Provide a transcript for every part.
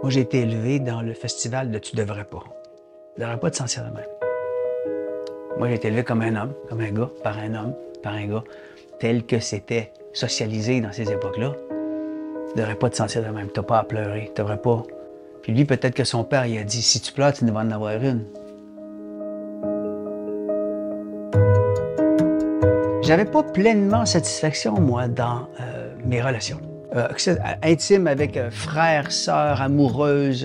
Moi, j'ai été élevé dans le festival de Tu devrais pas. Tu devrais pas te sentir de même. Moi, j'ai été élevé comme un homme, comme un gars, par un homme, par un gars, tel que c'était socialisé dans ces époques-là. Tu devrais pas te sentir de même. T'as pas à pleurer. Tu devrais pas. Puis lui, peut-être que son père, il a dit, si tu pleures, tu ne vas en avoir une. J'avais pas pleinement satisfaction, moi, dans mes relations. Intimes avec frères, sœurs, amoureuses,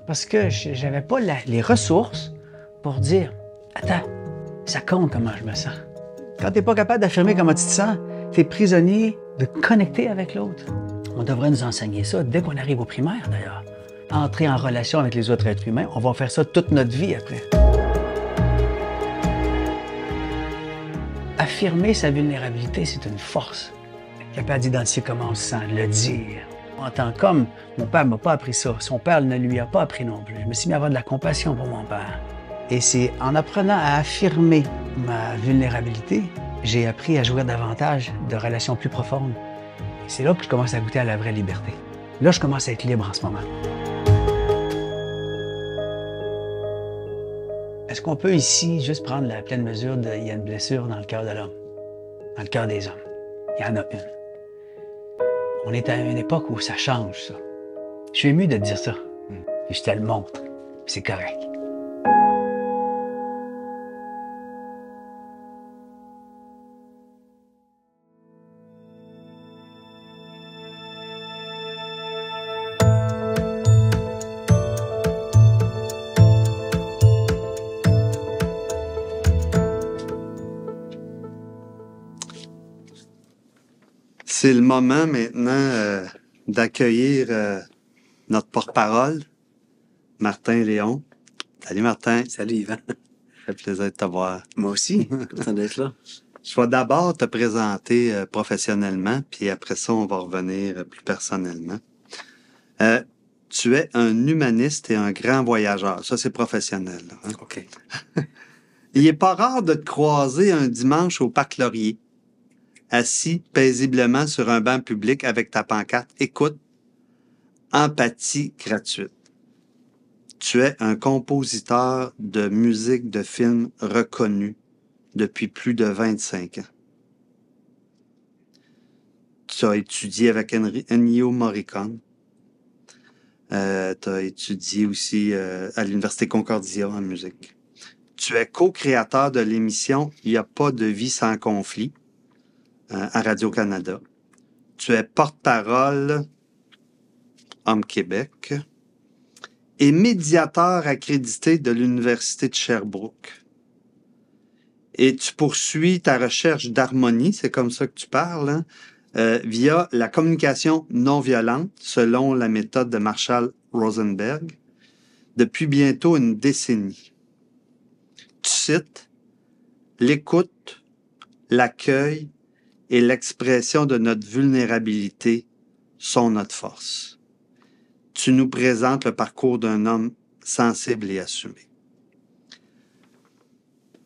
parce que j'avais pas les ressources pour dire « Attends, ça compte comment je me sens. » Quand t'es pas capable d'affirmer comment tu te sens, t'es prisonnier de connecter avec l'autre. On devrait nous enseigner ça dès qu'on arrive au primaire, d'ailleurs. Entrer en relation avec les autres êtres humains, on va faire ça toute notre vie après. Affirmer sa vulnérabilité, c'est une force. Être capable d'identifier comment on se sent, de le dire. En tant qu'homme, mon père ne m'a pas appris ça. Son père ne lui a pas appris non plus. Je me suis mis à avoir de la compassion pour mon père. Et c'est en apprenant à affirmer ma vulnérabilité, j'ai appris à jouir davantage de relations plus profondes. Et c'est là que je commence à goûter à la vraie liberté. Là, je commence à être libre en ce moment. Est-ce qu'on peut ici juste prendre la pleine mesure il y a une blessure dans le cœur de l'homme, dans le cœur des hommes? Il y en a une. On est à une époque où ça change, ça. Je suis ému de te dire ça. Et je te le montre. C'est correct. C'est le moment maintenant d'accueillir notre porte-parole, Martin Léon. Salut Martin. Salut Yvan. Ça fait plaisir de te voir. Moi aussi, content d'être là. Je vais d'abord te présenter professionnellement, puis après ça, on va revenir plus personnellement. Tu es un humaniste et un grand voyageur. Ça, c'est professionnel. Hein? OK. Il n'est pas rare de te croiser un dimanche au Parc Laurier, assis paisiblement sur un banc public avec ta pancarte « Écoute, empathie gratuite ». Tu es un compositeur de musique de film reconnu depuis plus de 25 ans. Tu as étudié avec Ennio Morricone. Tu as étudié aussi à l'Université Concordia en musique. Tu es co-créateur de l'émission « Il n'y a pas de vie sans conflit » à Radio-Canada. Tu es porte-parole Homme Québec et médiateur accrédité de l'Université de Sherbrooke. Et tu poursuis ta recherche d'harmonie, c'est comme ça que tu parles, hein, via la communication non violente, selon la méthode de Marshall Rosenberg, depuis bientôt une décennie. Tu cites « L'écoute, l'accueil et l'expression de notre vulnérabilité sont notre force. » Tu nous présentes le parcours d'un homme sensible et assumé.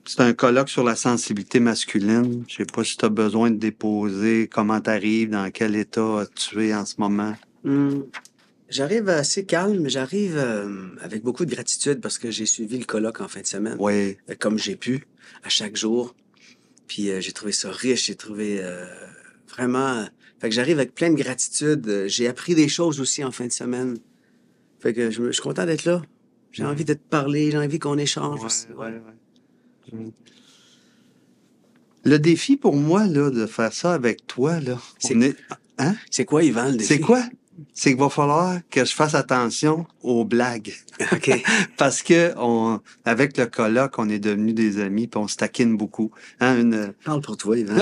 C'est un colloque sur la sensibilité masculine. Je ne sais pas si tu as besoin de déposer, comment tu arrives, dans quel état tu es en ce moment. J'arrive assez calme, j'arrive avec beaucoup de gratitude parce que j'ai suivi le colloque en fin de semaine. Oui. Comme j'ai pu, à chaque jour. Puis j'ai trouvé ça riche, j'ai trouvé vraiment... Fait que j'arrive avec plein de gratitude. J'ai appris des choses aussi en fin de semaine. Fait que je suis content d'être là. J'ai envie de te parler, j'ai envie qu'on échange aussi. Ouais. Le défi pour moi, là, de faire ça avec toi, là, Hein? C'est quoi, Yvan, le défi? C'est quoi? C'est qu'il va falloir que je fasse attention aux blagues. OK. Parce que avec le colloque, on est devenus des amis puis on se taquine beaucoup. Hein, Parle pour toi, Yvan.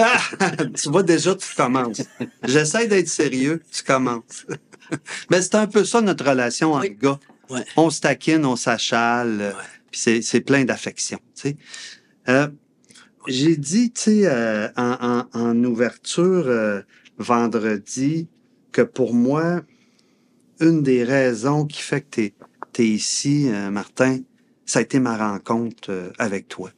Tu vois, déjà, tu commences. J'essaie d'être sérieux, tu commences. Mais c'est un peu ça, notre relation entre gars. Ouais. On se taquine, on s'achale, puis c'est plein d'affection, tu sais. J'ai dit, tu sais, en ouverture vendredi, que pour moi, une des raisons qui fait que t'es ici, Martin, ça a été ma rencontre avec toi.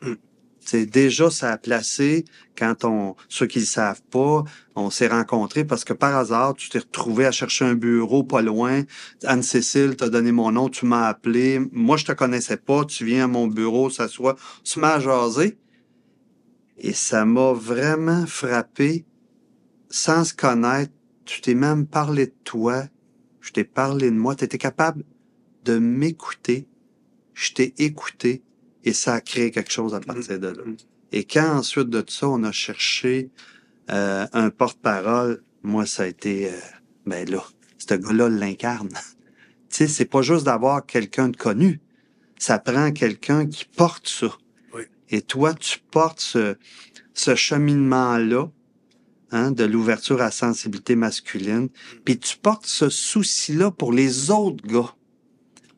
C'est déjà, ça a placé quand ceux qui le savent pas, on s'est rencontrés parce que par hasard, tu t'es retrouvé à chercher un bureau pas loin. Anne-Cécile t'a donné mon nom, tu m'as appelé. Moi, je te connaissais pas. Tu viens à mon bureau, s'assois, on se met à jaser. Et ça m'a vraiment frappé sans se connaître. Tu t'es même parlé de toi. Je t'ai parlé de moi. Tu étais capable de m'écouter. Je t'ai écouté. Et ça a créé quelque chose à partir de là. Et quand ensuite de ça, on a cherché un porte-parole, moi, ça a été, ben là, ce gars-là l'incarne. Tu sais, c'est pas juste d'avoir quelqu'un de connu. Ça prend quelqu'un qui porte ça. Oui. Et toi, tu portes ce cheminement-là, hein, de l'ouverture à la sensibilité masculine, puis tu portes ce souci-là pour les autres gars.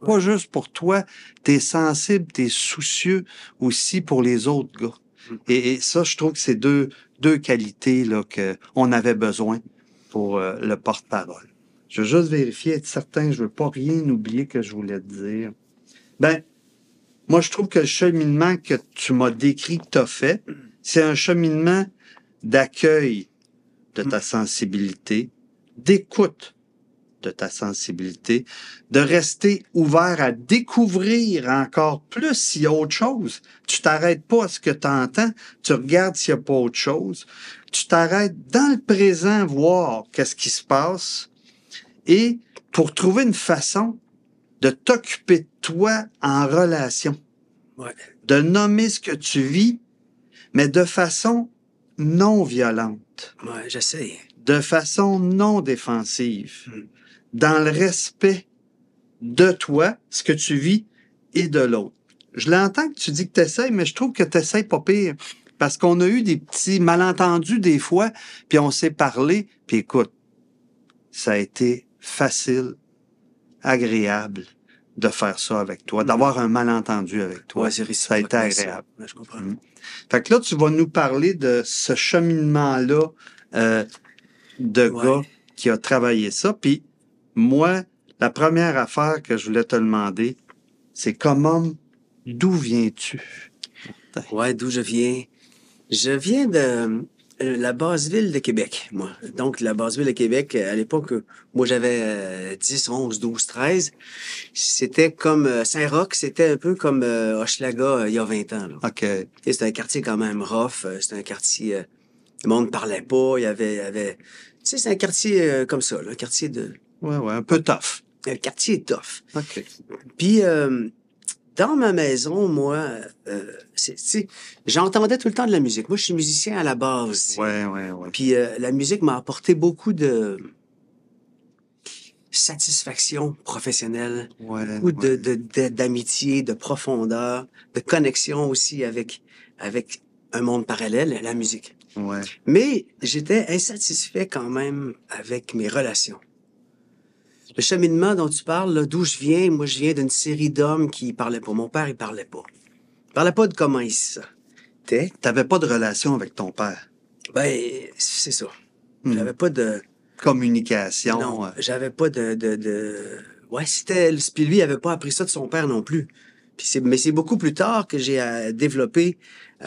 Pas juste pour toi, t'es sensible, t'es soucieux aussi pour les autres gars. Et ça, je trouve que c'est deux qualités là qu'on avait besoin pour le porte-parole. Je veux juste vérifier, être certain, je veux pas rien oublier que je voulais te dire. Ben, moi, je trouve que le cheminement que tu m'as décrit, que tu as fait, c'est un cheminement d'accueil de ta sensibilité, d'écoute de ta sensibilité, de rester ouvert à découvrir encore plus s'il y a autre chose. Tu t'arrêtes pas à ce que tu entends, tu regardes s'il n'y a pas autre chose. Tu t'arrêtes dans le présent voir qu'est-ce qui se passe et pour trouver une façon de t'occuper de toi en relation. Ouais. De nommer ce que tu vis, mais de façon non violente. Ouais, j'essaie. De façon non défensive. Dans le respect de toi, ce que tu vis, et de l'autre. Je l'entends que tu dis que tu essaies, mais je trouve que tu essaies pas pire. Parce qu'on a eu des petits malentendus des fois, puis on s'est parlé, puis écoute, ça a été facile, agréable de faire ça avec toi, d'avoir un malentendu avec toi. Ouais, c'est ça a été agréable. Ouais, je comprends. Fait que là, tu vas nous parler de ce cheminement-là de gars qui a travaillé ça. Puis moi, la première affaire que je voulais te demander, c'est d'où viens-tu? Ouais, d'où je viens? Je viens de la basse ville de Québec, moi. Donc, la basse ville de Québec, à l'époque, moi, j'avais 10, 11, 12, 13. C'était comme Saint-Roch, c'était un peu comme Hochelaga il y a 20 ans. Là. OK. C'était un quartier quand même rough. C'était un quartier... le monde ne parlait pas. Il y avait... Tu sais, c'est un quartier comme ça, là, un quartier de... Ouais, un peu tough. Un quartier tough. OK. Puis... dans ma maison, moi, j'entendais tout le temps de la musique. Moi, je suis musicien à la base. Ouais. Puis la musique m'a apporté beaucoup de satisfaction professionnelle, beaucoup d'amitié, de profondeur, de connexion aussi avec un monde parallèle, la musique. Ouais. Mais j'étais insatisfait quand même avec mes relations. Le cheminement dont tu parles, là, d'où je viens, moi, je viens d'une série d'hommes qui parlaient pas. Mon père, il parlait pas. Il parlait pas de comment il se sentait. T'avais pas de relation avec ton père? Ben, c'est ça. J'avais pas de... communication. Non, j'avais pas Ouais, c'était... Puis lui, il avait pas appris ça de son père non plus. Mais c'est beaucoup plus tard que j'ai développé,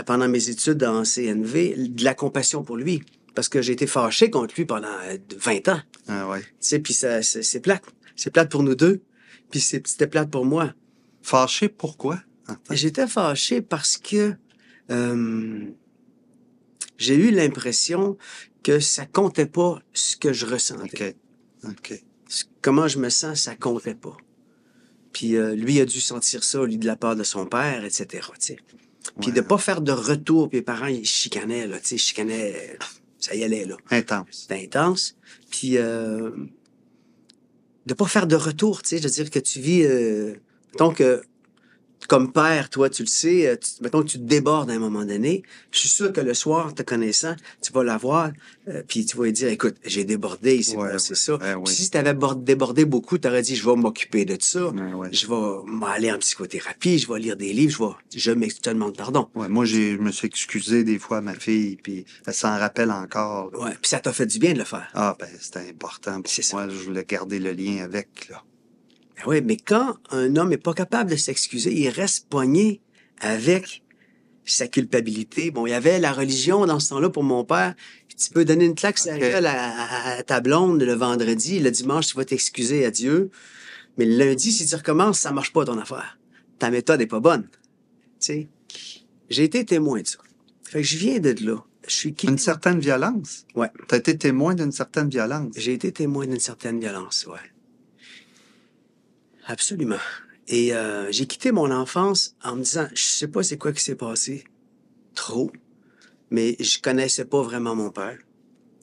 pendant mes études en CNV, de la compassion pour lui. Parce que j'ai été fâché contre lui pendant 20 ans. Ah ouais. Tu sais, puis c'est plate. C'est plate pour nous deux, puis c'était plate pour moi. Fâché, pourquoi? J'étais fâché parce que j'ai eu l'impression que ça comptait pas ce que je ressentais. OK. Comment je me sens, ça comptait pas. Puis lui a dû sentir ça, lui, de la part de son père, etc. Tu sais. Puis de pas faire de retour, puis les parents, ils chicanaient, là, tu sais, chicanaient... Ça y allait, là. Intense. C'était intense. Puis, de pas faire de retour, tu sais, je veux dire que tu vis... donc, comme père, toi, tu le sais, mettons que tu te débordes à un moment donné, je suis sûr que le soir, te connaissant, tu vas la voir, puis tu vas lui dire, écoute, j'ai débordé, il s'est passé ça. Puis si tu avais débordé beaucoup, tu aurais dit, je vais m'occuper de ça, je vais m'aller en psychothérapie, je vais lire des livres, je te demande pardon. Ouais, moi, je me suis excusé des fois à ma fille, puis elle s'en rappelle encore. Là. Ouais, puis ça t'a fait du bien de le faire. Ah, ben, c'était important. C'est moi, je voulais garder le lien avec, là. Oui, mais quand un homme n'est pas capable de s'excuser, il reste pogné avec sa culpabilité. Bon, il y avait la religion dans ce temps-là pour mon père. Tu peux donner une claque sur la gueule à ta blonde le vendredi. Le dimanche, tu vas t'excuser à Dieu. Mais le lundi, si tu recommences, ça marche pas ton affaire. Ta méthode est pas bonne. Tu sais, j'ai été témoin de ça. Fait que je viens de là. Je suis quitté. Une certaine violence? Ouais. Tu as été témoin d'une certaine violence? J'ai été témoin d'une certaine violence, ouais. Absolument. Et j'ai quitté mon enfance en me disant, je sais pas c'est quoi qui s'est passé. Trop. Mais je connaissais pas vraiment mon père.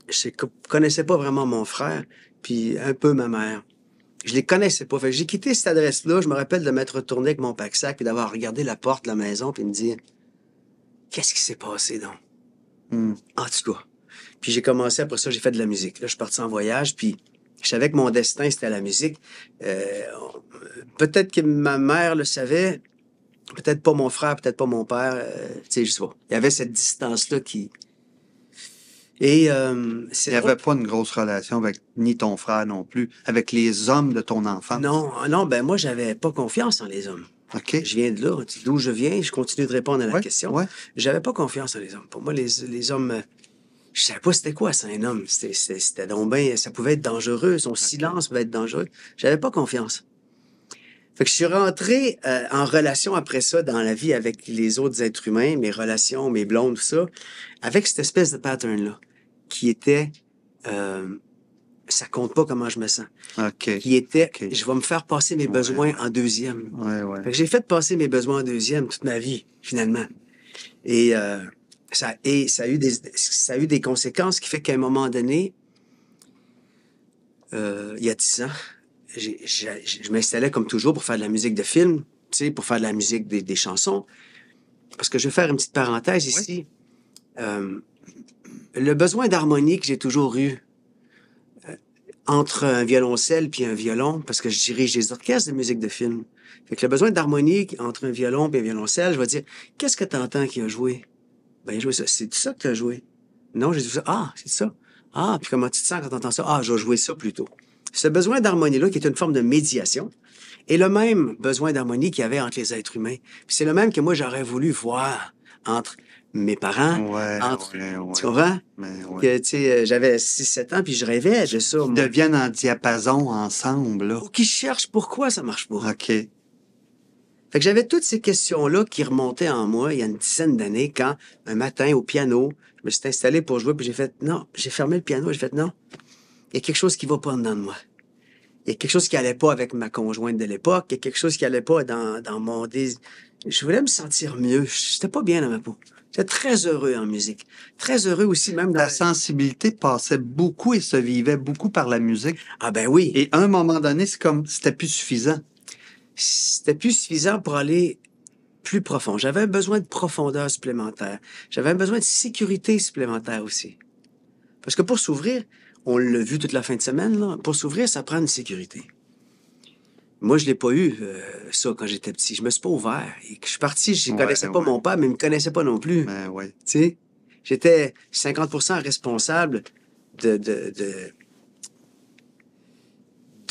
Je connaissais pas vraiment mon frère, puis un peu ma mère. Je les connaissais pas. Fait que j'ai quitté cette adresse-là. Je me rappelle de m'être retourné avec mon pack-sac puis d'avoir regardé la porte de la maison puis me dire, qu'est-ce qui s'est passé donc? En tout cas. Puis j'ai commencé, après ça, j'ai fait de la musique. Là, je suis parti en voyage, puis je savais que mon destin, c'était la musique. Peut-être que ma mère le savait, peut-être pas mon frère, peut-être pas mon père, tu sais, je sais pas. Il y avait cette distance-là qui... Et Il n'y avait pas une grosse relation avec ni ton frère non plus, avec les hommes de ton enfance. Non, ben moi, j'avais pas confiance en les hommes. OK. Je viens de là, d'où je viens, je continue de répondre à la question. Ouais. J'avais pas confiance en les hommes. Pour moi, les hommes, je savais pas c'était quoi, ça, un homme. C'était donc ben, ça pouvait être dangereux, son silence pouvait être dangereux. J'avais pas confiance. Fait que je suis rentré en relation après ça dans la vie avec les autres êtres humains, mes relations, mes blondes, tout ça, avec cette espèce de pattern-là, qui était ça compte pas comment je me sens. OK. Qui était OK. je vais me faire passer mes besoins en deuxième. Ouais. Fait que j'ai fait passer mes besoins en deuxième toute ma vie, finalement. Et ça a eu des conséquences qui fait qu'à un moment donné, il y a 10 ans, je m'installais comme toujours pour faire de la musique de film, tu sais, pour faire de la musique des chansons. Parce que je vais faire une petite parenthèse ici. Le besoin d'harmonie que j'ai toujours eu entre un violoncelle puis un violon, parce que je dirige des orchestres de musique de film. Fait que le besoin d'harmonie entre un violon et un violoncelle, je vais dire, qu'est-ce que tu entends qui a joué? Ben, il a joué ça. C'est ça que tu as joué? Non, j'ai dit ça. Ah, c'est ça. Ah, puis comment tu te sens quand tu entends ça? Ah, je vais jouer ça plutôt. Ce besoin d'harmonie-là, qui est une forme de médiation, est le même besoin d'harmonie qu'il y avait entre les êtres humains. Puis c'est le même que moi, j'aurais voulu voir entre mes parents, tu comprends? Que, tu sais, j'avais 6-7 ans, puis je rêvais de ça. Ils deviennent en diapason ensemble, là. Ou qui cherchent pourquoi ça marche pas. OK. Fait que j'avais toutes ces questions-là qui remontaient en moi il y a une dizaine d'années quand, un matin, au piano, je me suis installé pour jouer, puis j'ai fait, non, j'ai fermé le piano, j'ai fait, non, il y a quelque chose qui va pas dedans de moi. Il y a quelque chose qui allait pas avec ma conjointe de l'époque, il y a quelque chose qui allait pas dans mon désir. Je voulais me sentir mieux. J'étais pas bien dans ma peau. J'étais très heureux en musique. Très heureux aussi, même dans... Ta sensibilité passait beaucoup et se vivait beaucoup par la musique. Ah ben oui. Et à un moment donné, c'est comme, c'était plus suffisant. C'était plus suffisant pour aller plus profond. J'avais un besoin de profondeur supplémentaire. J'avais un besoin de sécurité supplémentaire aussi. Parce que pour s'ouvrir, on l'a vu toute la fin de semaine, là, pour s'ouvrir, ça prend une sécurité. Moi, je l'ai pas eu, ça, quand j'étais petit. Je me suis pas ouvert. Et que je suis parti, je connaissais pas mon père, mais il me connaissait pas non plus. Ouais. Tu sais, j'étais 50% responsable de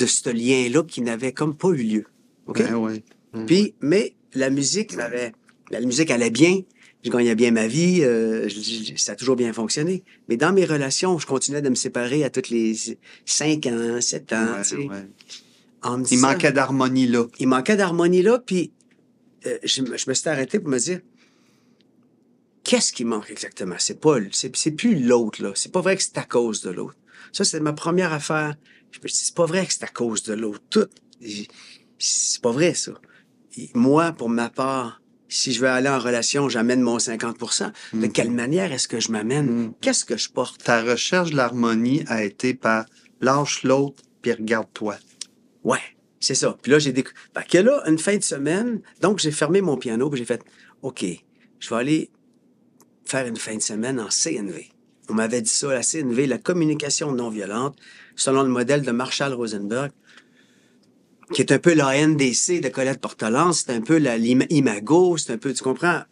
ce lien-là qui n'avait comme pas eu lieu. OK? Puis, mais la musique allait bien. Je gagnais bien ma vie. Ça a toujours bien fonctionné. Mais dans mes relations, je continuais de me séparer à toutes les 5 ans, 7 ans. Tu sais. Il manquait d'harmonie là. Il manquait d'harmonie là, puis je me suis arrêté pour me dire, qu'est-ce qui manque exactement? C'est plus l'autre, là. C'est pas vrai que c'est à cause de l'autre. Ça, c'est ma première affaire. Je me suis dit, c'est pas vrai que c'est à cause de l'autre. Tout. C'est pas vrai, ça. Et moi, pour ma part, si je veux aller en relation, j'amène mon 50%. De quelle manière est-ce que je m'amène? Qu'est-ce que je porte? Ta recherche de l'harmonie a été par lâche l'autre puis regarde-toi. Ouais, c'est ça. Puis là, j'ai découvert. Fait que là, une fin de semaine, donc j'ai fermé mon piano, puis j'ai fait, OK, je vais aller faire une fin de semaine en CNV. On m'avait dit ça, la CNV, la communication non violente, selon le modèle de Marshall Rosenberg, qui est un peu l'ANDC de Colette Portelance, c'est un peu l'Imago, c'est un peu, tu comprends?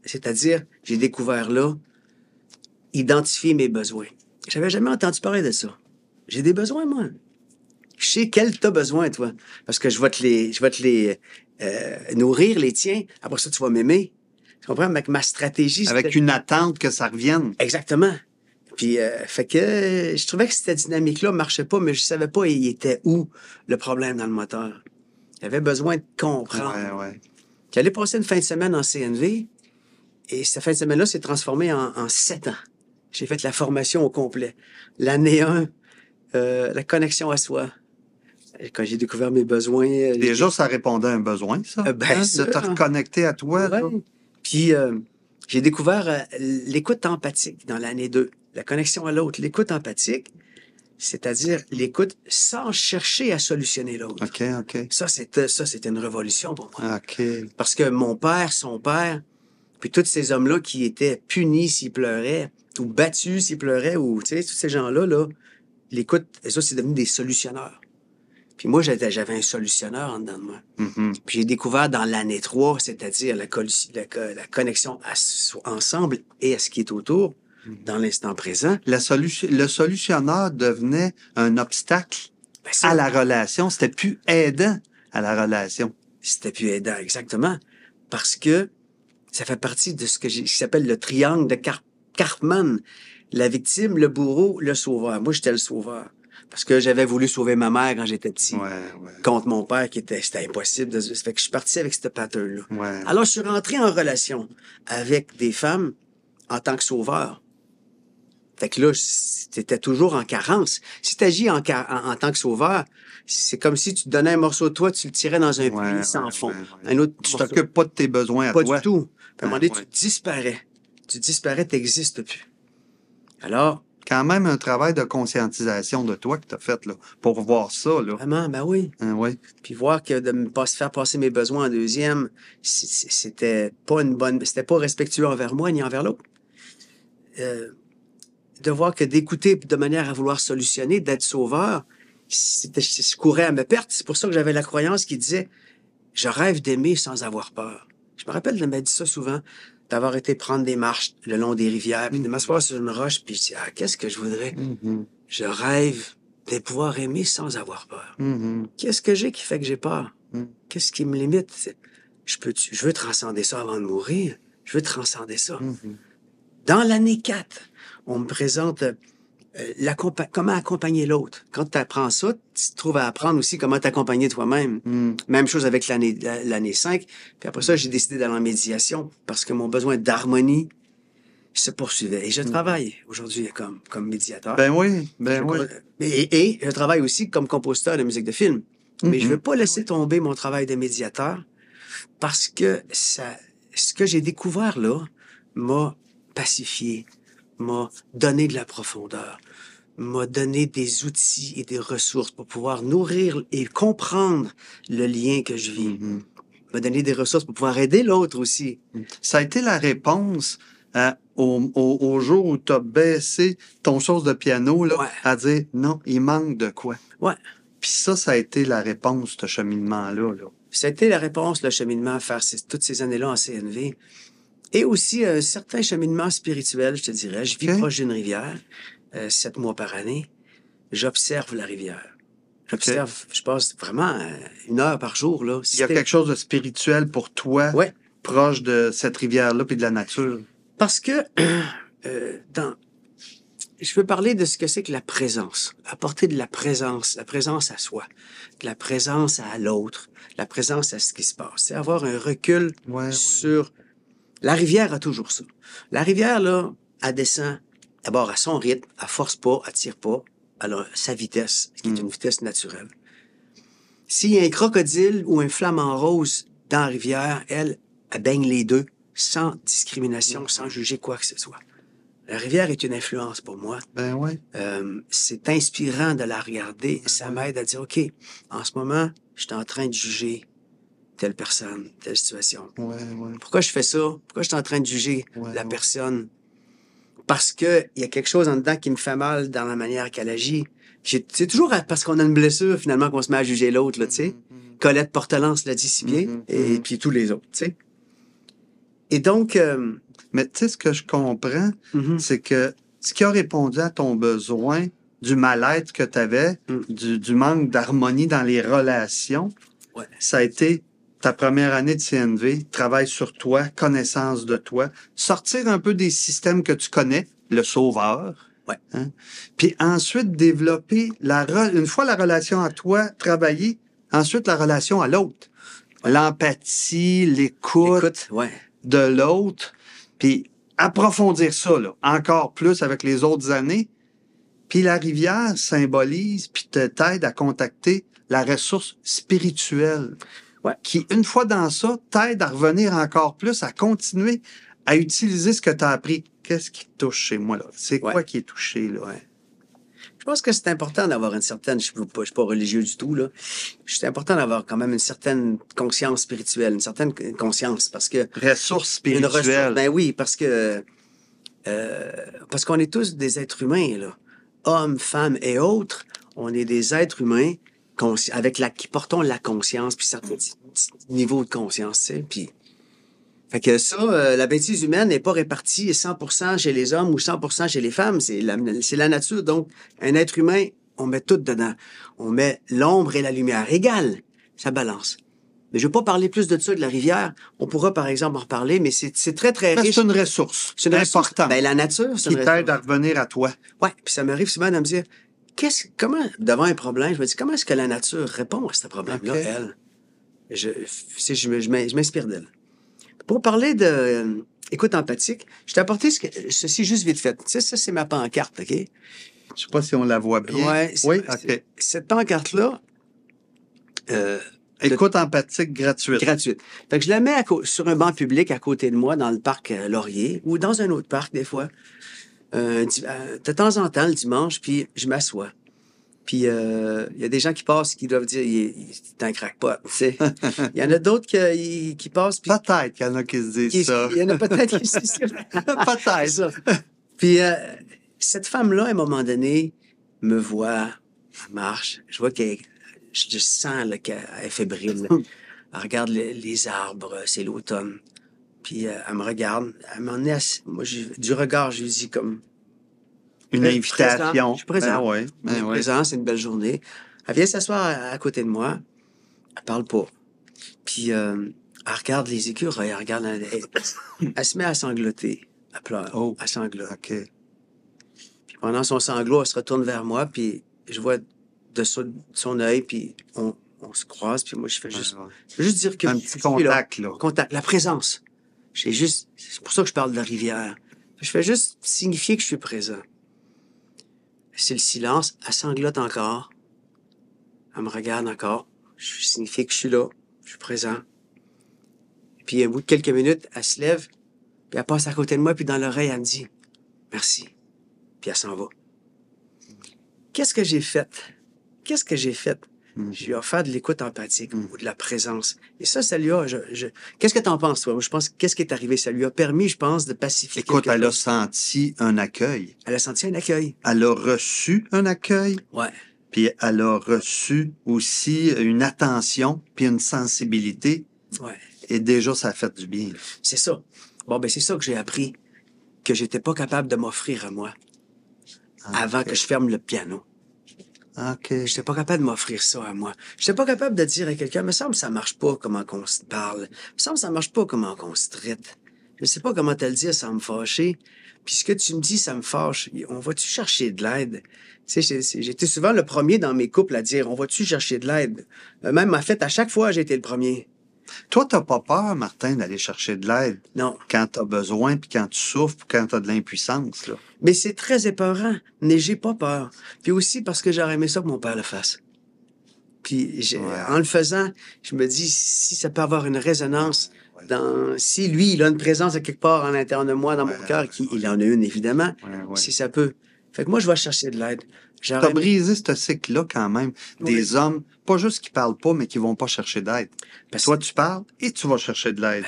C'est-à-dire, j'ai découvert là, identifier mes besoins. J'avais jamais entendu parler de ça. J'ai des besoins, moi. Je sais quel t'as besoin, toi. Parce que je vais te les nourrir, les tiens. Après ça, tu vas m'aimer. Tu comprends? Ma stratégie, Avec c'était... une attente que ça revienne. Exactement. Puis, fait que je trouvais que cette dynamique-là marchait pas, mais je savais pas il était où le problème dans le moteur. J'avais besoin de comprendre. Ouais. J'allais passer une fin de semaine en CNV et cette fin de semaine-là s'est transformée en 7 ans. J'ai fait la formation au complet. L'année 1, la connexion à soi. Quand j'ai découvert mes besoins... Déjà, ça répondait à un besoin, ça. Ben, de te reconnecter à toi. ouais. Là. Puis, j'ai découvert l'écoute empathique dans l'année 2. La connexion à l'autre. L'écoute empathique, c'est-à-dire l'écoute sans chercher à solutionner l'autre. OK. Ça, c'était une révolution pour moi. OK. Parce que mon père, son père, puis tous ces hommes-là qui étaient punis s'ils pleuraient, ou battus s'ils pleuraient, ou, tu sais, tous ces gens-là, là, l'écoute, et ça, c'est devenu des solutionneurs. Puis moi, j'avais un solutionneur en dedans de moi. Mm-hmm. Puis j'ai découvert dans l'année 3, c'est-à-dire la connexion ensemble et à ce qui est autour, dans l'instant présent. Le solutionneur devenait un obstacle Ben, ça, à la relation. C'était plus aidant à la relation. c'était plus aidant, exactement. Parce que ça fait partie de ce qui s'appelle le triangle de Karpman. La victime, le bourreau, le sauveur. Moi, j'étais le sauveur. Parce que j'avais voulu sauver ma mère quand j'étais petit. Ouais. Contre mon père, c'était impossible. Ça fait que je suis parti avec ce pattern-là. Ouais. Alors, je suis rentré en relation avec des femmes en tant que sauveur. Fait que là, c'était toujours en carence. Si tu agis en tant que sauveur, c'est comme si tu te donnais un morceau de toi, tu le tirais dans un puits sans fond. Un autre Tu morceau. t'occupes pas de tes besoins à Pas toi. du tout. Puis à un moment donné, Ouais. tu disparais. Tu disparais, tu n'existes plus. Alors, Quand même un travail de conscientisation de toi que tu as fait là, pour voir ça. Là. vraiment, ben oui. Oui. Puis voir que de me faire passer mes besoins en deuxième, c'était pas respectueux envers moi ni envers l'autre. De voir que d'écouter de manière à vouloir solutionner, d'être sauveur, je courais à ma perte. C'est pour ça que j'avais la croyance qui disait « Je rêve d'aimer sans avoir peur ». Je me rappelle de m'être dit ça souvent, d'avoir été prendre des marches le long des rivières, puis de m'asseoir sur une roche, puis je dis « Ah, qu'est-ce que je voudrais? Je rêve de pouvoir aimer sans avoir peur. Qu'est-ce que j'ai qui fait que j'ai peur? Qu'est-ce qui me limite? Je veux transcender ça avant de mourir. Je veux transcender ça. Dans l'année 4, on me présente comment accompagner l'autre. Quand tu apprends ça, tu te trouves à apprendre aussi comment t'accompagner toi-même. Même chose avec l'année 5. Puis après ça, j'ai décidé d'aller en médiation parce que mon besoin d'harmonie se poursuivait. Et je travaille aujourd'hui comme médiateur. Ben oui. Et je travaille aussi comme compositeur de musique de film. Mais je ne veux pas laisser tomber mon travail de médiateur parce que ce que j'ai découvert là m'a pacifié, m'a donné de la profondeur, m'a donné des outils et des ressources pour pouvoir nourrir et comprendre le lien que je vis. M'a donné des ressources pour pouvoir aider l'autre aussi. Ça a été la réponse au jour où tu as baissé ton chose de piano là, à dire non, il manque de quoi. Ouais. Puis ça a été la réponse, ce cheminement-là. Là. Ça a été la réponse, le cheminement à faire toutes ces années-là en CNV. Et aussi un certain cheminement spirituel, je te dirais. Je vis proche d'une rivière, 7 mois par année. J'observe la rivière. J'observe, je passe vraiment 1 heure par jour. Là. Il y a quelque chose de spirituel pour toi, proche de cette rivière-là puis de la nature. Parce que je veux parler de ce que c'est que la présence. Apporter de la présence à soi, de la présence à l'autre, la présence à ce qui se passe. C'est avoir un recul sur... La rivière a toujours ça. La rivière, là, elle descend d'abord à son rythme, elle force pas, elle tire pas, elle a sa vitesse, qui est une vitesse naturelle. S'il y a un crocodile ou un flamant rose dans la rivière, elle baigne les deux, sans discrimination, sans juger quoi que ce soit. La rivière est une influence pour moi. Ben oui. C'est inspirant de la regarder. Ça m'aide à dire, OK, en ce moment, je suis en train de juger telle personne, telle situation. Pourquoi je fais ça? Pourquoi je suis en train de juger la personne? Parce que il y a quelque chose en dedans qui me fait mal dans la manière qu'elle agit. C'est toujours parce qu'on a une blessure, finalement, qu'on se met à juger l'autre, là, tu sais. Colette Portelance l'a dit si bien, et puis tous les autres, tu sais. Et donc... Mais tu sais, ce que je comprends, c'est que ce qui a répondu à ton besoin, du mal-être que tu avais, du manque d'harmonie dans les relations, ça a été ta première année de CNV, travail sur toi, connaissance de toi, sortir un peu des systèmes que tu connais, le sauveur. Ouais. Hein? Puis ensuite, développer, une fois la relation à toi travaillée, ensuite la relation à l'autre. L'empathie, l'écoute Écoute, ouais. de l'autre, puis approfondir ça là, encore plus avec les autres années. Puis la rivière symbolise, puis t'aide à contacter la ressource spirituelle. Ouais. Qui, une fois dans ça, t'aide à revenir encore plus, à continuer à utiliser ce que tu as appris. Qu'est-ce qui te touche chez moi, là? C'est quoi qui est touché, là? Ouais. Je pense que c'est important d'avoir une certaine... Je suis pas religieux du tout, là. C'est important d'avoir quand même une certaine conscience spirituelle, une certaine conscience, parce que... Ressource spirituelle. Ressource, ben oui, parce qu'on est tous des êtres humains, là. Hommes, femmes et autres, on est des êtres humains qui portons la conscience, puis certains niveaux de conscience, tu sais, puis... Fait que ça, la bêtise humaine n'est pas répartie 100% chez les hommes ou 100% chez les femmes, c'est la nature. Donc, un être humain, on met tout dedans. On met l'ombre et la lumière égales, ça balance. Mais je veux pas parler plus de ça de la rivière. On pourra, par exemple, en reparler, mais c'est très, très riche. C'est une ressource. C'est important. Ben, la nature, c'est qui une ressource. t'aide à revenir à toi. Ouais, puis ça m'arrive souvent de me dire, devant un problème, je me dis, comment est-ce que la nature répond à ce problème-là, elle? Je m'inspire d'elle. Pour parler de écoute empathique, je t'ai apporté ceci juste vite fait. Tu sais, ça, c'est ma pancarte, OK? Je sais pas si on la voit bien. Ouais, oui, OK. Cette pancarte-là... écoute empathique gratuite. Gratuite. Fait que je la mets sur un banc public à côté de moi, dans le parc Laurier, ou dans un autre parc, des fois. De temps en temps, le dimanche, puis je m'assois. Puis il y a des gens qui passent qui doivent dire c'est un crackpot, tu sais. Il y en a d'autres qui passent. Puis, peut-être qu'il y en a qui se disent ça. Il y en a peut-être qui se disent ça. Peut-être. Ça. Puis cette femme-là, à un moment donné, me voit, elle marche. Je vois je sens là, qu'elle est fébrile. Elle regarde les arbres, c'est l'automne. Puis elle me regarde. Elle m'en est moi, du regard, je lui dis comme... Une invitation. Je suis présent. Ben je suis présent, c'est une belle journée. Elle vient s'asseoir à côté de moi. Elle parle pas. Puis elle regarde les écureuils, elle se met à sangloter. Elle pleure. Oh. Elle sanglote. OK. Puis pendant son sanglot, elle se retourne vers moi, puis je vois de son œil, puis on se croise, puis moi, je fais juste dire que... Un petit contact, là. Contact, la présence. C'est pour ça que je parle de la rivière. Je fais juste signifier que je suis présent. C'est le silence. Elle sanglote encore. Elle me regarde encore. Je signifie que je suis là. Je suis présent. Puis, au bout de quelques minutes, elle se lève. Puis, elle passe à côté de moi. Puis, dans l'oreille, elle me dit « Merci ». Puis, elle s'en va. Qu'est-ce que j'ai fait? Qu'est-ce que j'ai fait? Je lui ai offert de l'écoute empathique ou de la présence. Et ça lui a... Qu'est-ce que t'en penses, toi? Moi, je pense qu'est-ce qui est arrivé? Ça lui a permis, je pense, de pacifier. Écoute, elle a senti un accueil. Elle a senti un accueil. Elle a reçu un accueil. Ouais. Puis elle a reçu aussi une attention puis une sensibilité. Ouais. Et déjà, ça a fait du bien. C'est ça. Bon, ben c'est ça que j'ai appris, que j'étais pas capable de m'offrir à moi avant que je ferme le piano. OK. J'étais pas capable de m'offrir ça à moi. J'étais pas capable de dire à quelqu'un, me semble que ça marche pas comment qu'on se parle. Me semble que ça marche pas comment qu'on se traite. Je sais pas comment te le dire sans me fâcher. Puis ce que tu me dis, ça me fâche. On va-tu chercher de l'aide? Tu sais, j'étais souvent le premier dans mes couples à dire, on va-tu chercher de l'aide? Même, en fait, à chaque fois, j'ai été le premier. Toi, t'as pas peur, Martin, d'aller chercher de l'aide? Non. Quand t'as besoin, puis quand tu souffres, puis quand t'as de l'impuissance, là. Mais c'est très épeurant, mais j'ai pas peur. Puis aussi parce que j'aurais aimé ça que mon père le fasse. Puis en le faisant, je me dis, si ça peut avoir une résonance, si lui, il a une présence à quelque part en l'intérieur de moi, dans mon cœur, il en a une, évidemment, si ça peut. Fait que moi, je vais chercher de l'aide. T'as brisé ce cycle-là quand même. Des hommes, pas juste qui parlent pas, mais qui vont pas chercher d'aide. Toi, tu parles et tu vas chercher de l'aide.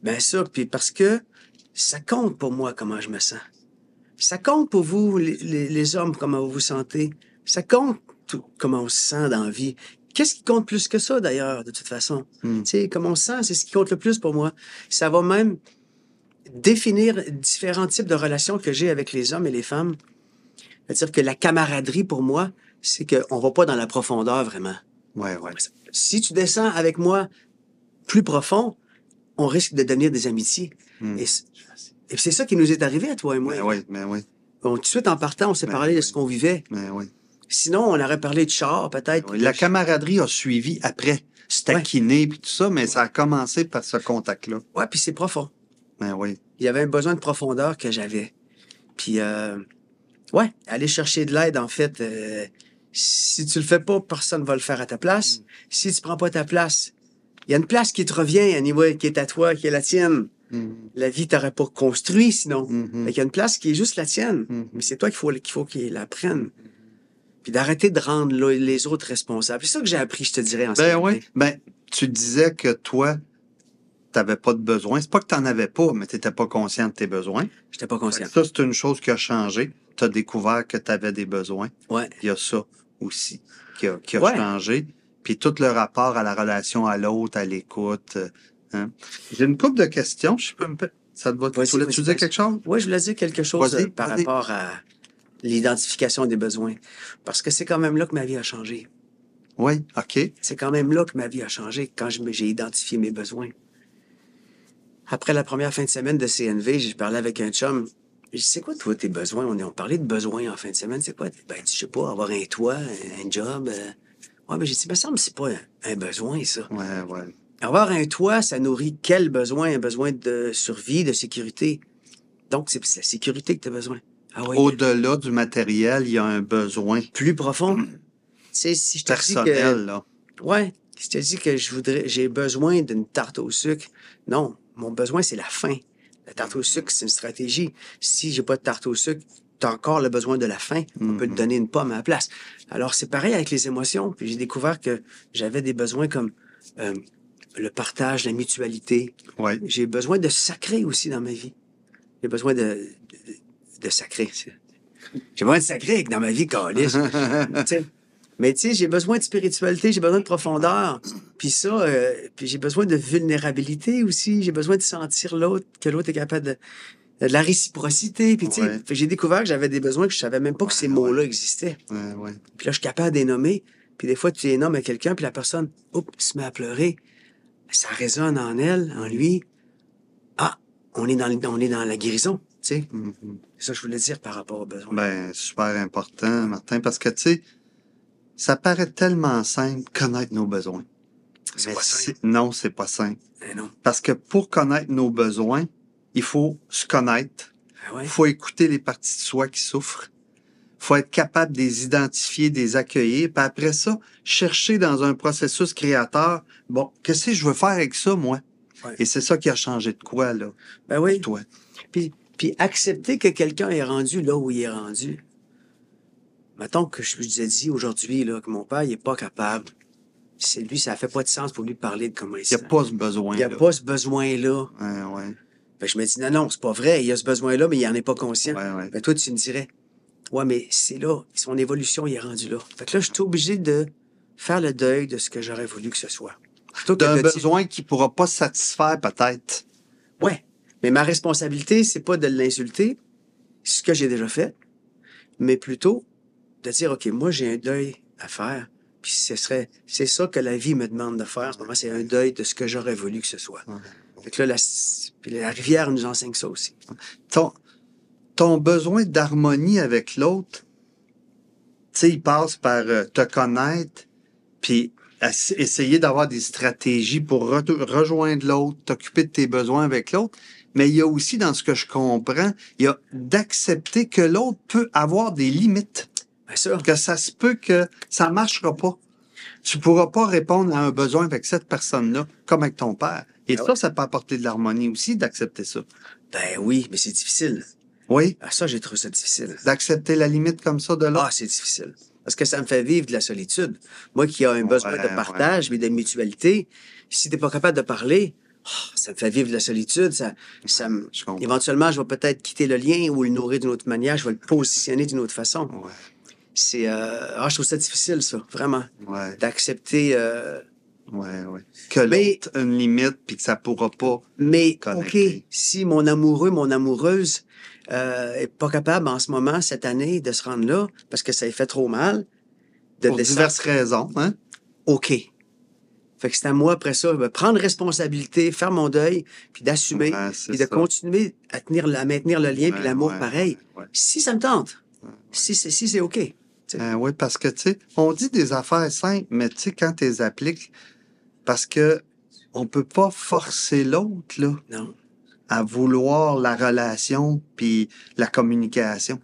Bien sûr. Puis parce que ça compte pour moi comment je me sens. Ça compte pour vous, les hommes, comment vous vous sentez. Ça compte comment on se sent dans la vie. Qu'est-ce qui compte plus que ça, d'ailleurs, de toute façon? Tu sais, comment on se sent, c'est ce qui compte le plus pour moi. Ça va même définir différents types de relations que j'ai avec les hommes et les femmes. C'est-à-dire que la camaraderie, pour moi, c'est qu'on va pas dans la profondeur, vraiment. Ouais, ouais. Si tu descends avec moi plus profond, on risque de devenir des amitiés. Hmm. Et c'est ça qui nous est arrivé à toi et moi. Ben oui, ben oui. Bon, tout de suite, en partant, on s'est Ben parlé de oui. ce qu'on vivait. Ben oui. Sinon, on aurait parlé de char, peut-être. Oui, la camaraderie a suivi après. C'était Ouais. kiné puis tout ça, mais ça a commencé par ce contact-là. Ouais, puis c'est profond. Ben oui. Il y avait un besoin de profondeur que j'avais. Puis, ouais, aller chercher de l'aide, en fait, si tu le fais pas, personne va le faire à ta place. Si tu prends pas ta place, il y a une place qui te revient, anyway, qui est à toi, qui est la tienne. La vie t'aurait pas construit, sinon. Fait qu'il y a une place qui est juste la tienne. Mais c'est toi qu'il faut qu'il la prenne. Puis d'arrêter de rendre les autres responsables. C'est ça que j'ai appris, je te dirais, en Ben CNV. oui. Ben, tu disais que toi, t'avais pas de besoin. C'est pas que t'en avais pas, mais t'étais pas conscient de tes besoins. J'étais pas conscient. Ça, c'est une chose qui a changé. T'as découvert que t'avais des besoins. Ouais. Il y a ça aussi qui a Ouais. changé. Puis tout le rapport à la relation à l'autre, à l'écoute. Hein. J'ai une couple de questions. Je peux me... Ça te va? Vas-y, Tu voulais-tu vas-y, dire quelque chose? Ouais, je voulais dire quelque chose Vas-y, par vas-y. rapport à l'identification des besoins. Parce que c'est quand même là que ma vie a changé. Oui, OK. C'est quand même là que ma vie a changé, quand j'ai identifié mes besoins. Après la première fin de semaine de CNV, j'ai parlé avec un chum. J'ai dit, c'est quoi, toi, tes besoins? On parlait de besoins en fin de semaine. C'est quoi? Ben, je sais pas, avoir un toit, un job. Ouais, ben, j'ai dit, me semble que c'est pas un besoin, ça. Ouais, ouais. Avoir un toit, ça nourrit quel besoin? Un besoin de survie, de sécurité. Donc, c'est la sécurité que tu as besoin. Ah oui. Au-delà du matériel, il y a un besoin Plus profond. Tu sais, si je te dis personnel, que... là. Ouais, si je te dis que j'ai besoin d'une tarte au sucre, non, mon besoin, c'est la faim. La tarte au sucre, c'est une stratégie. Si j'ai pas de tarte au sucre, tu as encore le besoin de la faim. On peut te donner une pomme à la place. Alors, c'est pareil avec les émotions. Puis j'ai découvert que j'avais des besoins comme le partage, la mutualité. Ouais. J'ai besoin de sacrer aussi dans ma vie. J'ai besoin de sacrer. J'ai besoin de sacrer dans ma vie, câlisse. Tu sais. Mais tu sais, j'ai besoin de spiritualité, j'ai besoin de profondeur. Puis ça, puis j'ai besoin de vulnérabilité aussi. J'ai besoin de sentir l'autre, que l'autre est capable de la réciprocité. Puis tu sais, Ouais. fait que j'ai découvert que j'avais des besoins que je savais même pas que ces mots-là existaient. Ouais, ouais. Puis là, je suis capable de les nommer. Puis des fois, tu les nommes à quelqu'un, puis la personne, oups, se met à pleurer. Ça résonne en elle, en lui. Ah, on est dans la guérison, tu sais. C'est ça que je voulais dire par rapport aux besoins. Ben, super important, Martin, parce que, tu sais, ça paraît tellement simple, connaître nos besoins. C'est Mais pas simple. non, c'est pas simple. Ben non. Parce que pour connaître nos besoins, il faut se connaître. Ah ouais? Il faut écouter les parties de soi qui souffrent. Il faut être capable de les identifier, de les accueillir. Puis après ça, chercher dans un processus créateur, bon, qu'est-ce que je veux faire avec ça, moi? Ouais. Et c'est ça qui a changé de quoi, là, Ben oui. pour toi? Puis accepter que quelqu'un est rendu là où il est rendu. Mettons que je vous ai dit aujourd'hui là, que mon père il est pas capable. C'est lui, ça fait pas de sens pour lui de parler de comment il Il se n'y a sent. pas ce besoin. Il n'y a pas ce besoin-là. Ouais, ouais. Ben, je me dis, non, c'est pas vrai. Il y a ce besoin-là, mais il en est pas conscient. Ouais, ouais. Ben, toi, tu me dirais, ouais, mais c'est là. Son évolution, il est rendu là. Fait que là, je suis obligé de faire le deuil de ce que j'aurais voulu que ce soit. Plutôt que D'un de dire, besoin qui ne pourra pas satisfaire, peut-être. ouais, mais ma responsabilité, c'est pas de l'insulter, ce que j'ai déjà fait, mais plutôt de dire, OK, moi, j'ai un deuil à faire. Puis c'est ça que la vie me demande de faire. En ce moment, c'est un deuil de ce que j'aurais voulu que ce soit. Fait que là, puis la rivière nous enseigne ça aussi. Ton besoin d'harmonie avec l'autre, tu sais, il passe par te connaître, puis essayer d'avoir des stratégies pour rejoindre l'autre, t'occuper de tes besoins avec l'autre. Mais il y a aussi, dans ce que je comprends, il y a d'accepter que l'autre peut avoir des limites. Ben ça, Que ça se peut que ça marchera pas. Tu pourras pas répondre à un besoin avec cette personne-là, comme avec ton père. Et Ben ça peut apporter de l'harmonie aussi, d'accepter ça. ben oui, mais c'est difficile. Oui, Ah, ça, j'ai trouvé ça difficile. d'accepter la limite comme ça de l'autre. Ah, c'est difficile. Parce que ça me fait vivre de la solitude. Moi qui ai un besoin Ouais, de partage, mais de mutualité, si t'es pas capable de parler, ça me fait vivre de la solitude. Je comprends. Éventuellement, je vais peut-être quitter le lien ou le nourrir d'une autre manière. Je vais le positionner d'une autre façon. Ouais, Je trouve ça difficile, ça, vraiment. ouais, D'accepter. ouais. Que Mais- l'autre a une limite, puis que ça pourra pas. Mais, Connecté. OK, si mon amoureux, mon amoureuse est pas capable en ce moment, cette année, de se rendre là, parce que ça lui fait trop mal, de Pour descendre. diverses raisons, hein? OK. Fait que c'est à moi, après ça, de prendre responsabilité, faire mon deuil, puis d'assumer, Ouais, c'est puis de ça. continuer à maintenir le lien puis Ouais, l'amour ouais, pareil. ouais. Si ça me tente. Si c'est OK. Tu sais. Oui, parce que, tu sais, on dit des affaires simples, mais tu sais, quand tu les appliques, parce que on peut pas forcer l'autre, là, Non. à vouloir la relation puis la communication.